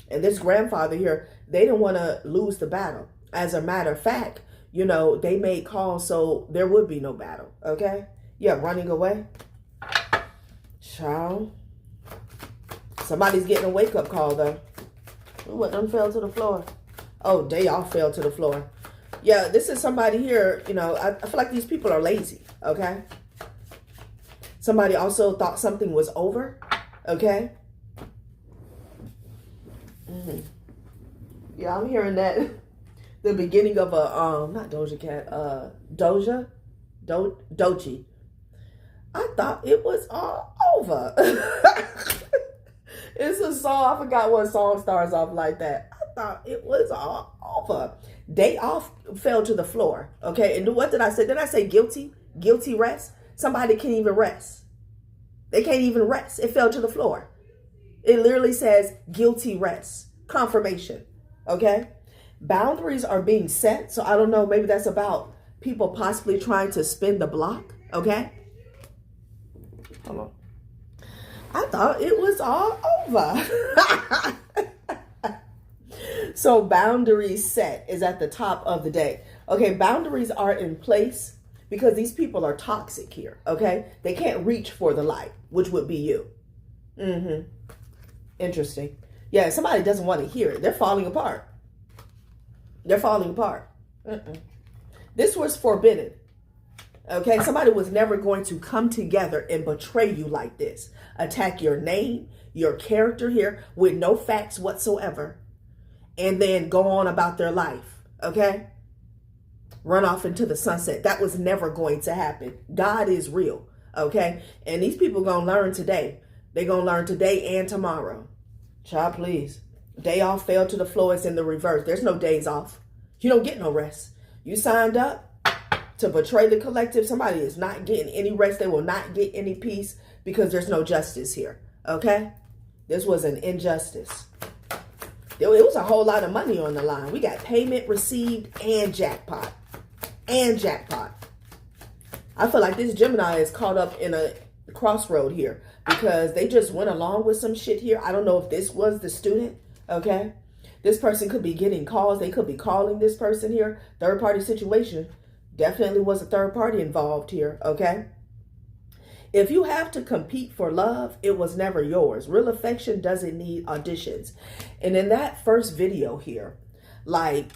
this grandfather here, they didn't want to lose the battle. As a matter of fact, you know, they made calls so there would be no battle, okay? Yeah, running away. Child. Somebody's getting a wake-up call, though. What, them fell to the floor? Oh, they all fell to the floor. Yeah, this is somebody here, you know, I feel like these people are lazy, okay? Somebody also thought something was over, okay? Yeah, I'm hearing that the beginning of a, not Doja Cat, Doji. I thought it was all over. It's a song, I forgot what song starts off like that. I thought it was all over. They all fell to the floor, okay? And what did I say? Did I say guilty? Guilty rest? Somebody can't even rest. They can't even rest. It fell to the floor. It literally says guilty rest. Confirmation, okay? Boundaries are being set. So I don't know, maybe that's about people possibly trying to spin the block, okay? Hold on. I thought it was all over. So boundaries set is at the top of the day. Okay, boundaries are in place because these people are toxic here, okay? They can't reach for the light, which would be you. Interesting. Yeah, somebody doesn't want to hear it. They're falling apart. They're falling apart. This was forbidden. Okay, somebody was never going to come together and betray you like this. Attack your name, your character here with no facts whatsoever. And then go on about their life. Okay? Run off into the sunset. That was never going to happen. God is real. Okay? And these people going to learn today. They're going to learn today and tomorrow. Child, please. Day off fell to the floor. It's in the reverse. There's no days off. You don't get no rest. You signed up to betray the collective. Somebody is not getting any rest. They will not get any peace because there's no justice here. Okay? This was an injustice. It was a whole lot of money on the line. We got payment received and jackpot. And jackpot. I feel like this Gemini is caught up in a crossroad here because they just went along with some shit here. I don't know if this was the student. Okay? This person could be getting calls. They could be calling this person here. Third party situation. Definitely was a third party involved here, okay? If you have to compete for love, it was never yours. Real affection doesn't need auditions. And in that first video here, like,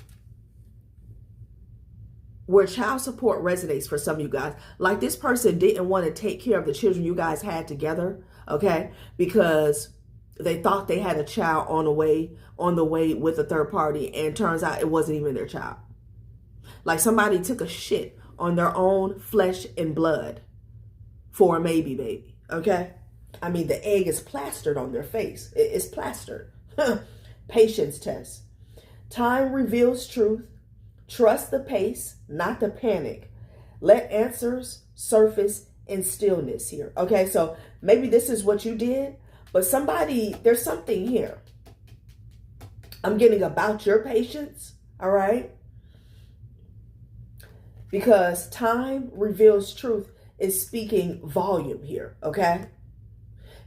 where child support resonates for some of you guys, like this person didn't want to take care of the children you guys had together, okay? Because they thought they had a child on the way with a third party, and turns out it wasn't even their child. Like somebody took a shit on their own flesh and blood for a maybe baby, okay? I mean, the egg is plastered on their face. It's plastered. Patience test. Time reveals truth. Trust the pace, not the panic. Let answers surface in stillness here. Okay, so maybe this is what you did, but there's something here. I'm getting about your patience, all right? Because time reveals truth is speaking volume here, okay?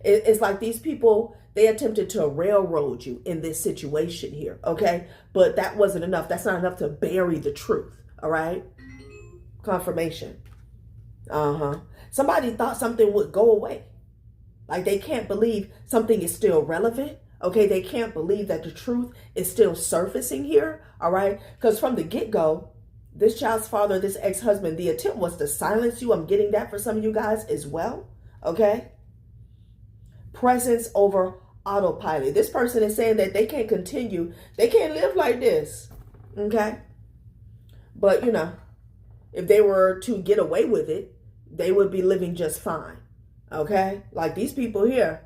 It's like these people, they attempted to railroad you in this situation here, okay? But that wasn't enough. That's not enough to bury the truth, all right? Confirmation. Somebody thought something would go away. Like they can't believe something is still relevant, okay? They can't believe that the truth is still surfacing here, all right? Because from the get-go, this child's father, this ex-husband, the attempt was to silence you. I'm getting that for some of you guys as well, okay? Presence over autopilot. This person is saying that they can't continue. They can't live like this, okay? But, you know, if they were to get away with it, they would be living just fine, okay? Like these people here,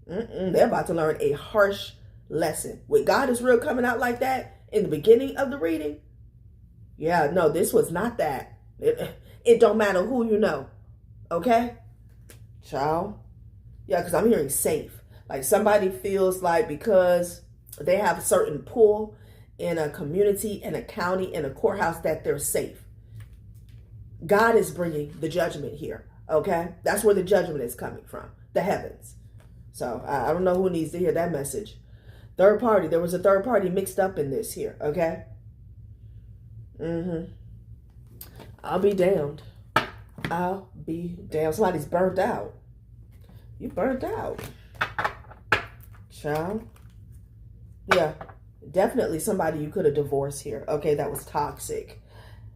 they're about to learn a harsh lesson. With God is real coming out like that in the beginning of the reading, yeah, no, this was not that. It don't matter who you know, okay? Child. Yeah, because I'm hearing safe. Like somebody feels like because they have a certain pull in a community, in a county, in a courthouse, that they're safe. God is bringing the judgment here, okay? That's where the judgment is coming from, the heavens. So I don't know who needs to hear that message. Third party. There was a third party mixed up in this here, okay? I'll be damned. I'll be damned. Somebody's burnt out. You burnt out. Child. Yeah. Definitely somebody you could have divorced here. Okay, that was toxic.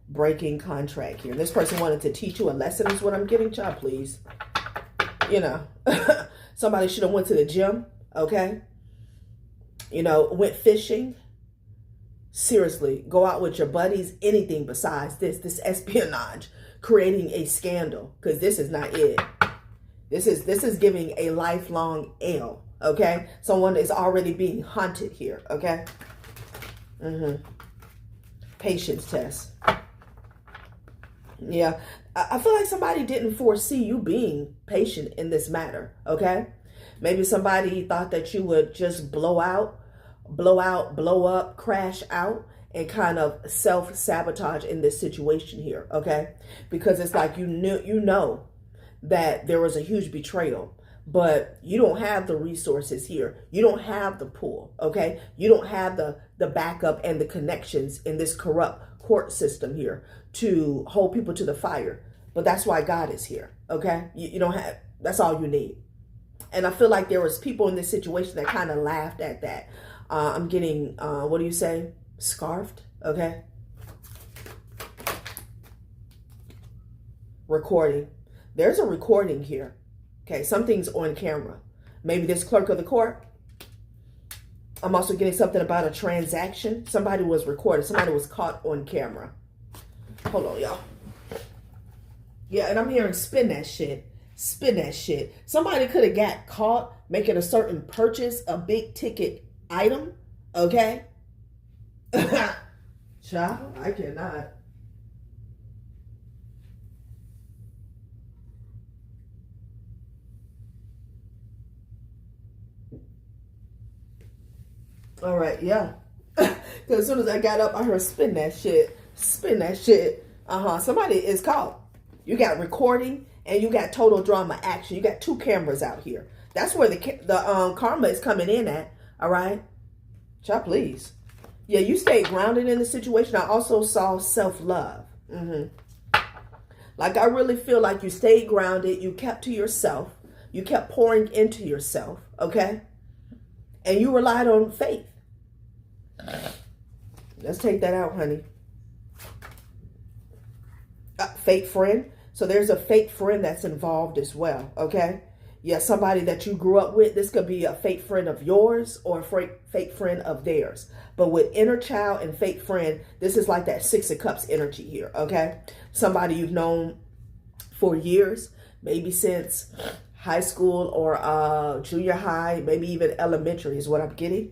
Breaking contract here. This person wanted to teach you a lesson is what I'm getting. Child, please. You know. Somebody should have went to the gym. Okay. You know, went fishing. Seriously, go out with your buddies, anything besides this espionage, creating a scandal, because this is not it. This is giving a lifelong L, okay? Someone is already being haunted here, okay? Patience test. Yeah, I feel like somebody didn't foresee you being patient in this matter, okay? Maybe somebody thought that you would just blow up, crash out, and kind of self-sabotage in this situation here, okay? Because it's like you know that there was a huge betrayal, but you don't have the resources here. You don't have the pull, okay? You don't have the backup and the connections in this corrupt court system here to hold people to the fire. But that's why God is here, okay? You don't have, that's all you need. And I feel like there was people in this situation that kind of laughed at that. I'm getting, what do you say? Scarfed, okay? Recording. There's a recording here. Okay, something's on camera. Maybe this clerk of the court. I'm also getting something about a transaction. Somebody was recorded. Somebody was caught on camera. Hold on, y'all. Yeah, and I'm hearing spin that shit. Spin that shit. Somebody could have got caught making a certain purchase, a big ticket item, okay? Child, I cannot. All right, yeah. Because as soon as I got up, I heard spin that shit. Spin that shit. Somebody is caught. You got recording and you got total drama action. You got 2 cameras out here. That's where the karma is coming in at. All right? Child, please. Yeah, you stayed grounded in the situation. I also saw self-love. Like, I really feel like you stayed grounded. You kept to yourself. You kept pouring into yourself, okay? And you relied on faith. Let's take that out, honey. Fake friend. So there's a fake friend that's involved as well, okay? Yeah, somebody that you grew up with. This could be a fake friend of yours or a fake friend of theirs. But with inner child and fake friend, this is like that Six of Cups energy here, okay? Somebody you've known for years, maybe since high school or junior high, maybe even elementary is what I'm getting.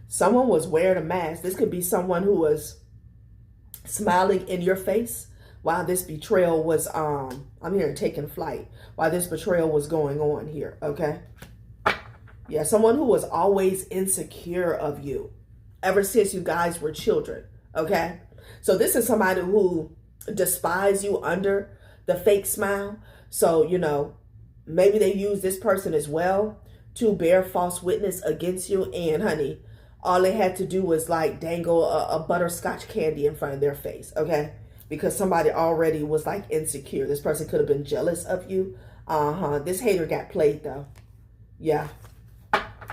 Someone was wearing a mask. This could be someone who was smiling in your face while this betrayal was, I'm hearing taking flight, while this betrayal was going on here, okay? Yeah, someone who was always insecure of you ever since you guys were children, okay? So this is somebody who despised you under the fake smile. So, you know, maybe they use this person as well to bear false witness against you. And honey, all they had to do was like dangle a butterscotch candy in front of their face, okay? Because somebody already was like insecure. This person could have been jealous of you. This hater got played though. Yeah,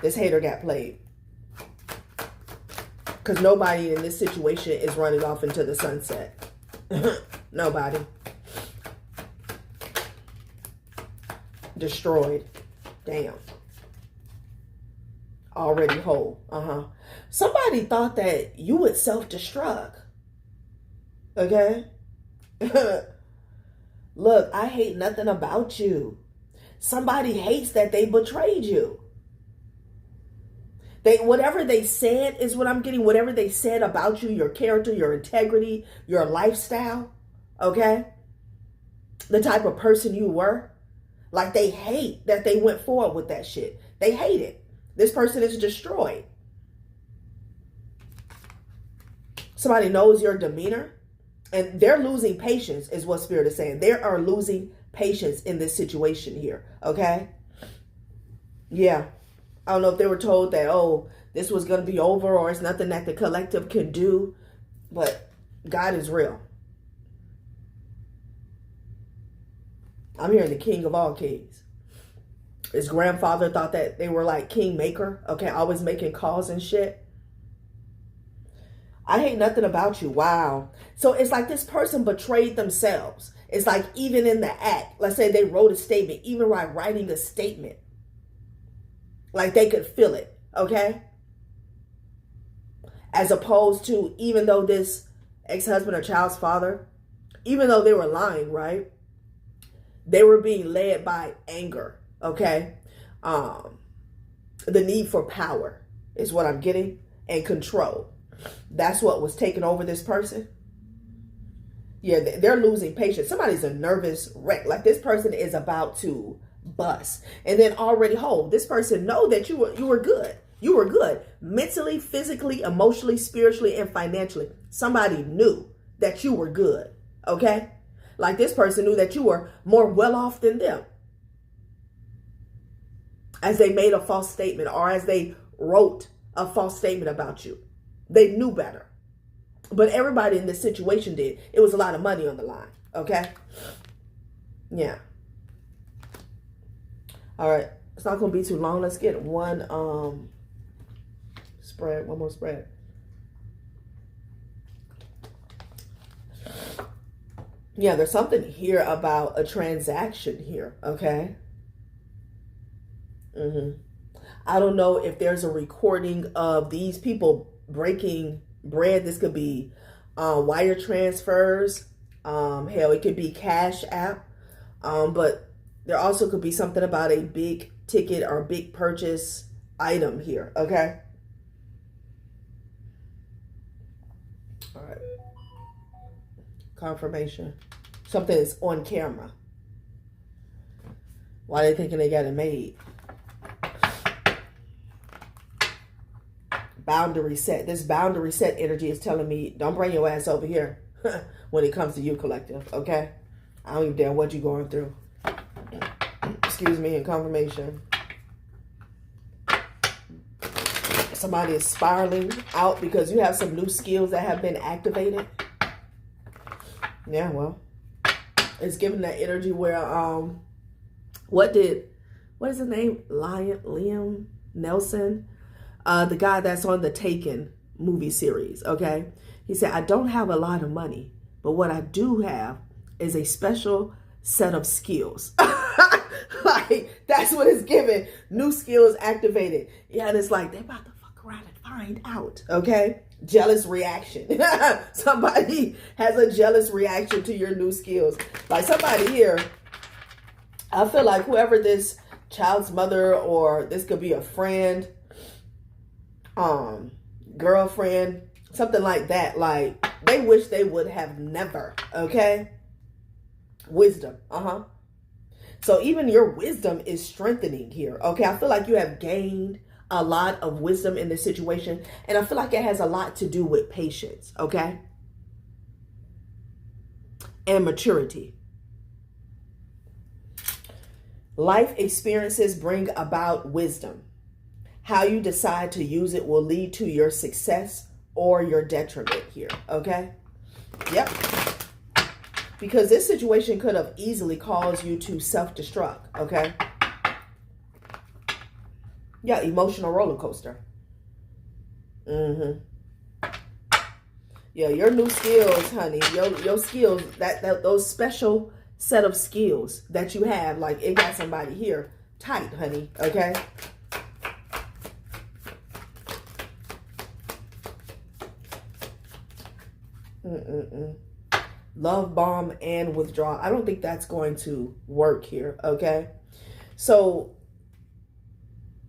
this hater got played. Because nobody in this situation is running off into the sunset. Nobody. Destroyed. Damn. Already whole. Somebody thought that you would self-destruct. Okay? Look, I hate nothing about you. Somebody hates that they betrayed you. Whatever they said is what I'm getting. Whatever they said about you, your character, your integrity, your lifestyle, okay? The type of person you were. Like, they hate that they went forward with that shit. They hate it. This person is destroyed. Somebody knows your demeanor. And they're losing patience is what Spirit is saying. They are losing patience in this situation here, okay? Yeah. I don't know if they were told that, oh, this was going to be over or it's nothing that the collective can do. But God is real. I'm hearing the King of all kings. His grandfather thought that they were like kingmaker. Okay, always making calls and shit. I hate nothing about you. Wow. So it's like this person betrayed themselves. It's like even in the act, let's say they wrote a statement, even by writing a statement. Like they could feel it, okay? As opposed to, even though this ex-husband or child's father, even though they were lying, right? They were being led by anger, okay? The need for power is what I'm getting, and control. That's what was taking over this person. Yeah, they're losing patience. Somebody's a nervous wreck. Like this person is about to bust. And then already whole. This person know that you were good. You were good. Mentally, physically, emotionally, spiritually, and financially. Somebody knew that you were good. Okay? Like this person knew that you were more well off than them. As they made a false statement or as they wrote a false statement about you. They knew better. But everybody in this situation did. It was a lot of money on the line. Okay? Yeah. All right. It's not going to be too long. Let's get one spread. One more spread. Yeah, there's something here about a transaction here. Okay? I don't know if there's a recording of these people breaking bread. This could be wire transfers. Hell, it could be Cash.app. But there also could be something about a big ticket or big purchase item here. Okay. All right. Confirmation. Something is on camera. Why are they thinking they got it made? Boundary set. This boundary set energy is telling me, don't bring your ass over here when it comes to you, collective. Okay? I don't even care what you're going through. Excuse me, in confirmation. Somebody is spiraling out because you have some new skills that have been activated. Yeah, well, it's giving that energy where what is his name? Liam Nelson, the guy that's on the Taken movie series, okay? He said, I don't have a lot of money, but what I do have is a special set of skills. Like, that's what it's giving. New skills activated. Yeah, and it's like, they're about to fuck around and find out, okay? Jealous reaction. Somebody has a jealous reaction to your new skills. Like somebody here, I feel like whoever this child's mother, or this could be a friend, girlfriend, something like that. Like, they wish they would have never, okay? Wisdom, So even your wisdom is strengthening here, okay? I feel like you have gained a lot of wisdom in this situation, and I feel like it has a lot to do with patience, okay? And maturity. Life experiences bring about wisdom. How you decide to use it will lead to your success or your detriment here, okay? Yep. Because this situation could have easily caused you to self-destruct, okay? Yeah, emotional roller coaster. Yeah, your new skills, honey, your skills, that those special set of skills that you have, like, it got somebody here tight, honey, okay? Love bomb and withdraw. I don't think that's going to work here, okay? So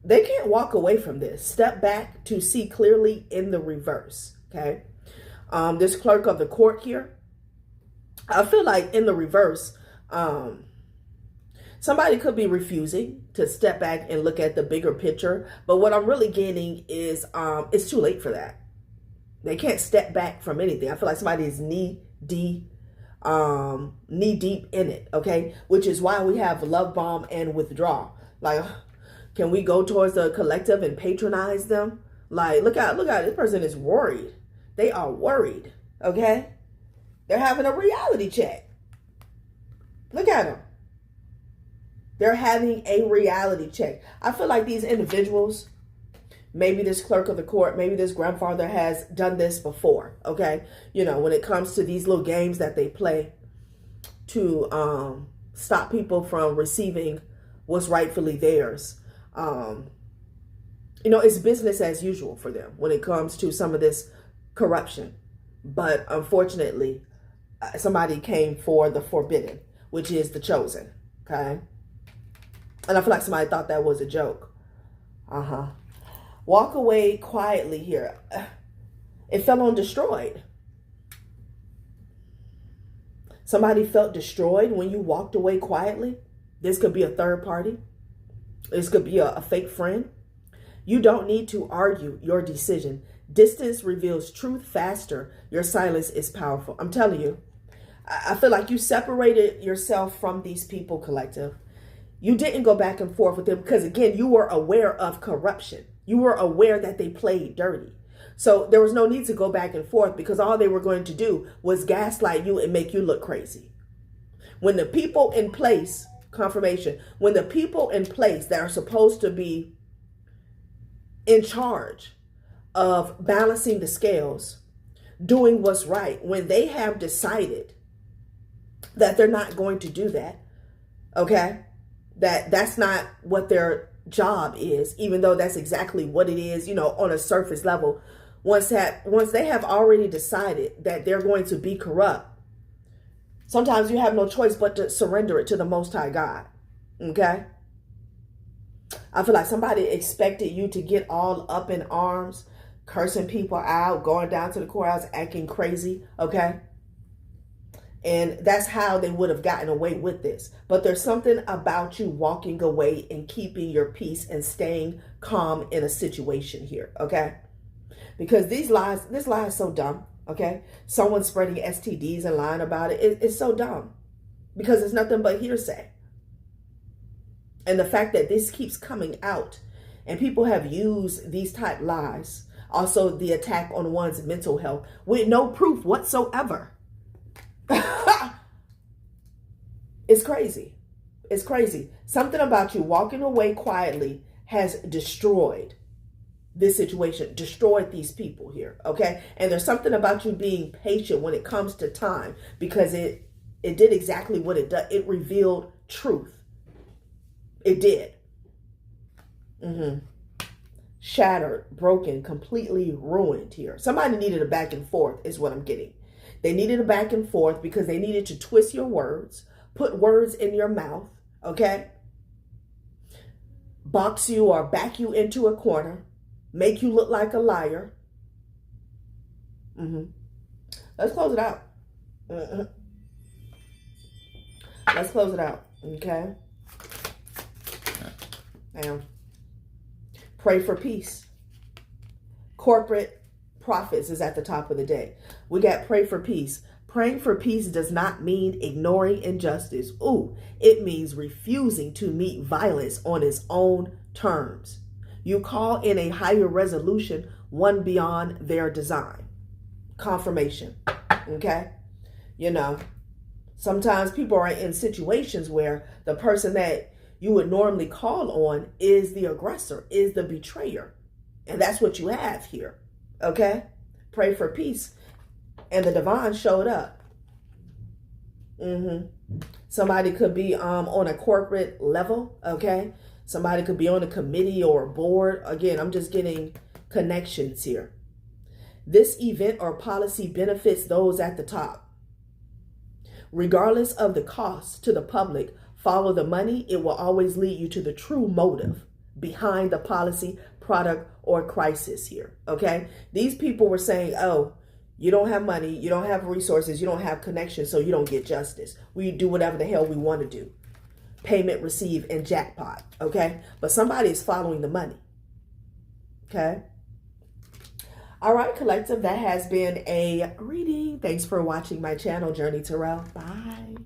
they can't walk away from this. Step back to see clearly in the reverse, okay? This clerk of the court here, I feel like in the reverse, somebody could be refusing to step back and look at the bigger picture. But what I'm really getting is it's too late for that. They can't step back from anything. I feel like somebody is knee deep in it, okay? Which is why we have love bomb and withdraw. Like, can we go towards the collective and patronize them? Like, look out, this person is worried. They are worried, okay? They're having a reality check. Look at them. They're having a reality check. I feel like these individuals, maybe this clerk of the court, maybe this grandfather has done this before, okay? You know, when it comes to these little games that they play to stop people from receiving what's rightfully theirs. You know, it's business as usual for them when it comes to some of this corruption. But unfortunately, somebody came for the forbidden, which is the chosen, okay? And I feel like somebody thought that was a joke. Walk away quietly here. It fell on destroyed. Somebody felt destroyed when you walked away quietly. This could be a third party. This could be a fake friend. You don't need to argue your decision. Distance reveals truth faster. Your silence is powerful. I'm telling you, I feel like you separated yourself from these people, collective. You didn't go back and forth with them because, again, you were aware of corruption. You were aware that they played dirty. So there was no need to go back and forth because all they were going to do was gaslight you and make you look crazy. When the people in place, confirmation, when the people in place that are supposed to be in charge of balancing the scales, doing what's right, when they have decided that they're not going to do that, okay, that's not what their job is, even though that's exactly what it is, you know, on a surface level. Once they have already decided that they're going to be corrupt, sometimes you have no choice but to surrender it to the Most High God, okay? I feel like somebody expected you to get all up in arms, cursing people out, going down to the courthouse, acting crazy, okay? And that's how they would have gotten away with this. But there's something about you walking away and keeping your peace and staying calm in a situation here, okay? Because this lie is so dumb, okay? Someone spreading STDs and lying about it, it's so dumb. Because it's nothing but hearsay. And the fact that this keeps coming out and people have used these type lies, also the attack on one's mental health with no proof whatsoever. It's crazy. It's crazy. Something about you walking away quietly has destroyed this situation, destroyed these people here, okay? And there's something about you being patient when it comes to time, because it did exactly what it does. It revealed truth. It did. Shattered, broken, completely ruined here. Somebody needed a back and forth is what I'm getting. They needed a back and forth because they needed to twist your words, put words in your mouth, okay? Box you or back you into a corner, make you look like a liar. Let's close it out. Let's close it out, okay? Now, pray for peace. Corporate profits is at the top of the day. We got pray for peace. Praying for peace does not mean ignoring injustice. It means refusing to meet violence on its own terms. You call in a higher resolution, one beyond their design. Confirmation, okay? You know, sometimes people are in situations where the person that you would normally call on is the aggressor, is the betrayer. And that's what you have here, okay? Pray for peace. And the divine showed up. Somebody could be on a corporate level, okay? Somebody could be on a committee or a board. Again, I'm just getting connections here. This event or policy benefits those at the top. Regardless of the cost to the public, follow the money. It will always lead you to the true motive behind the policy, product, or crisis here, okay? These people were saying, oh, you don't have money, you don't have resources, you don't have connections, so you don't get justice. We do whatever the hell we want to do. Payment, receive, and jackpot, okay? But somebody is following the money, okay? All right, collective, that has been a reading. Thanks for watching my channel, Journey Terrell. Bye.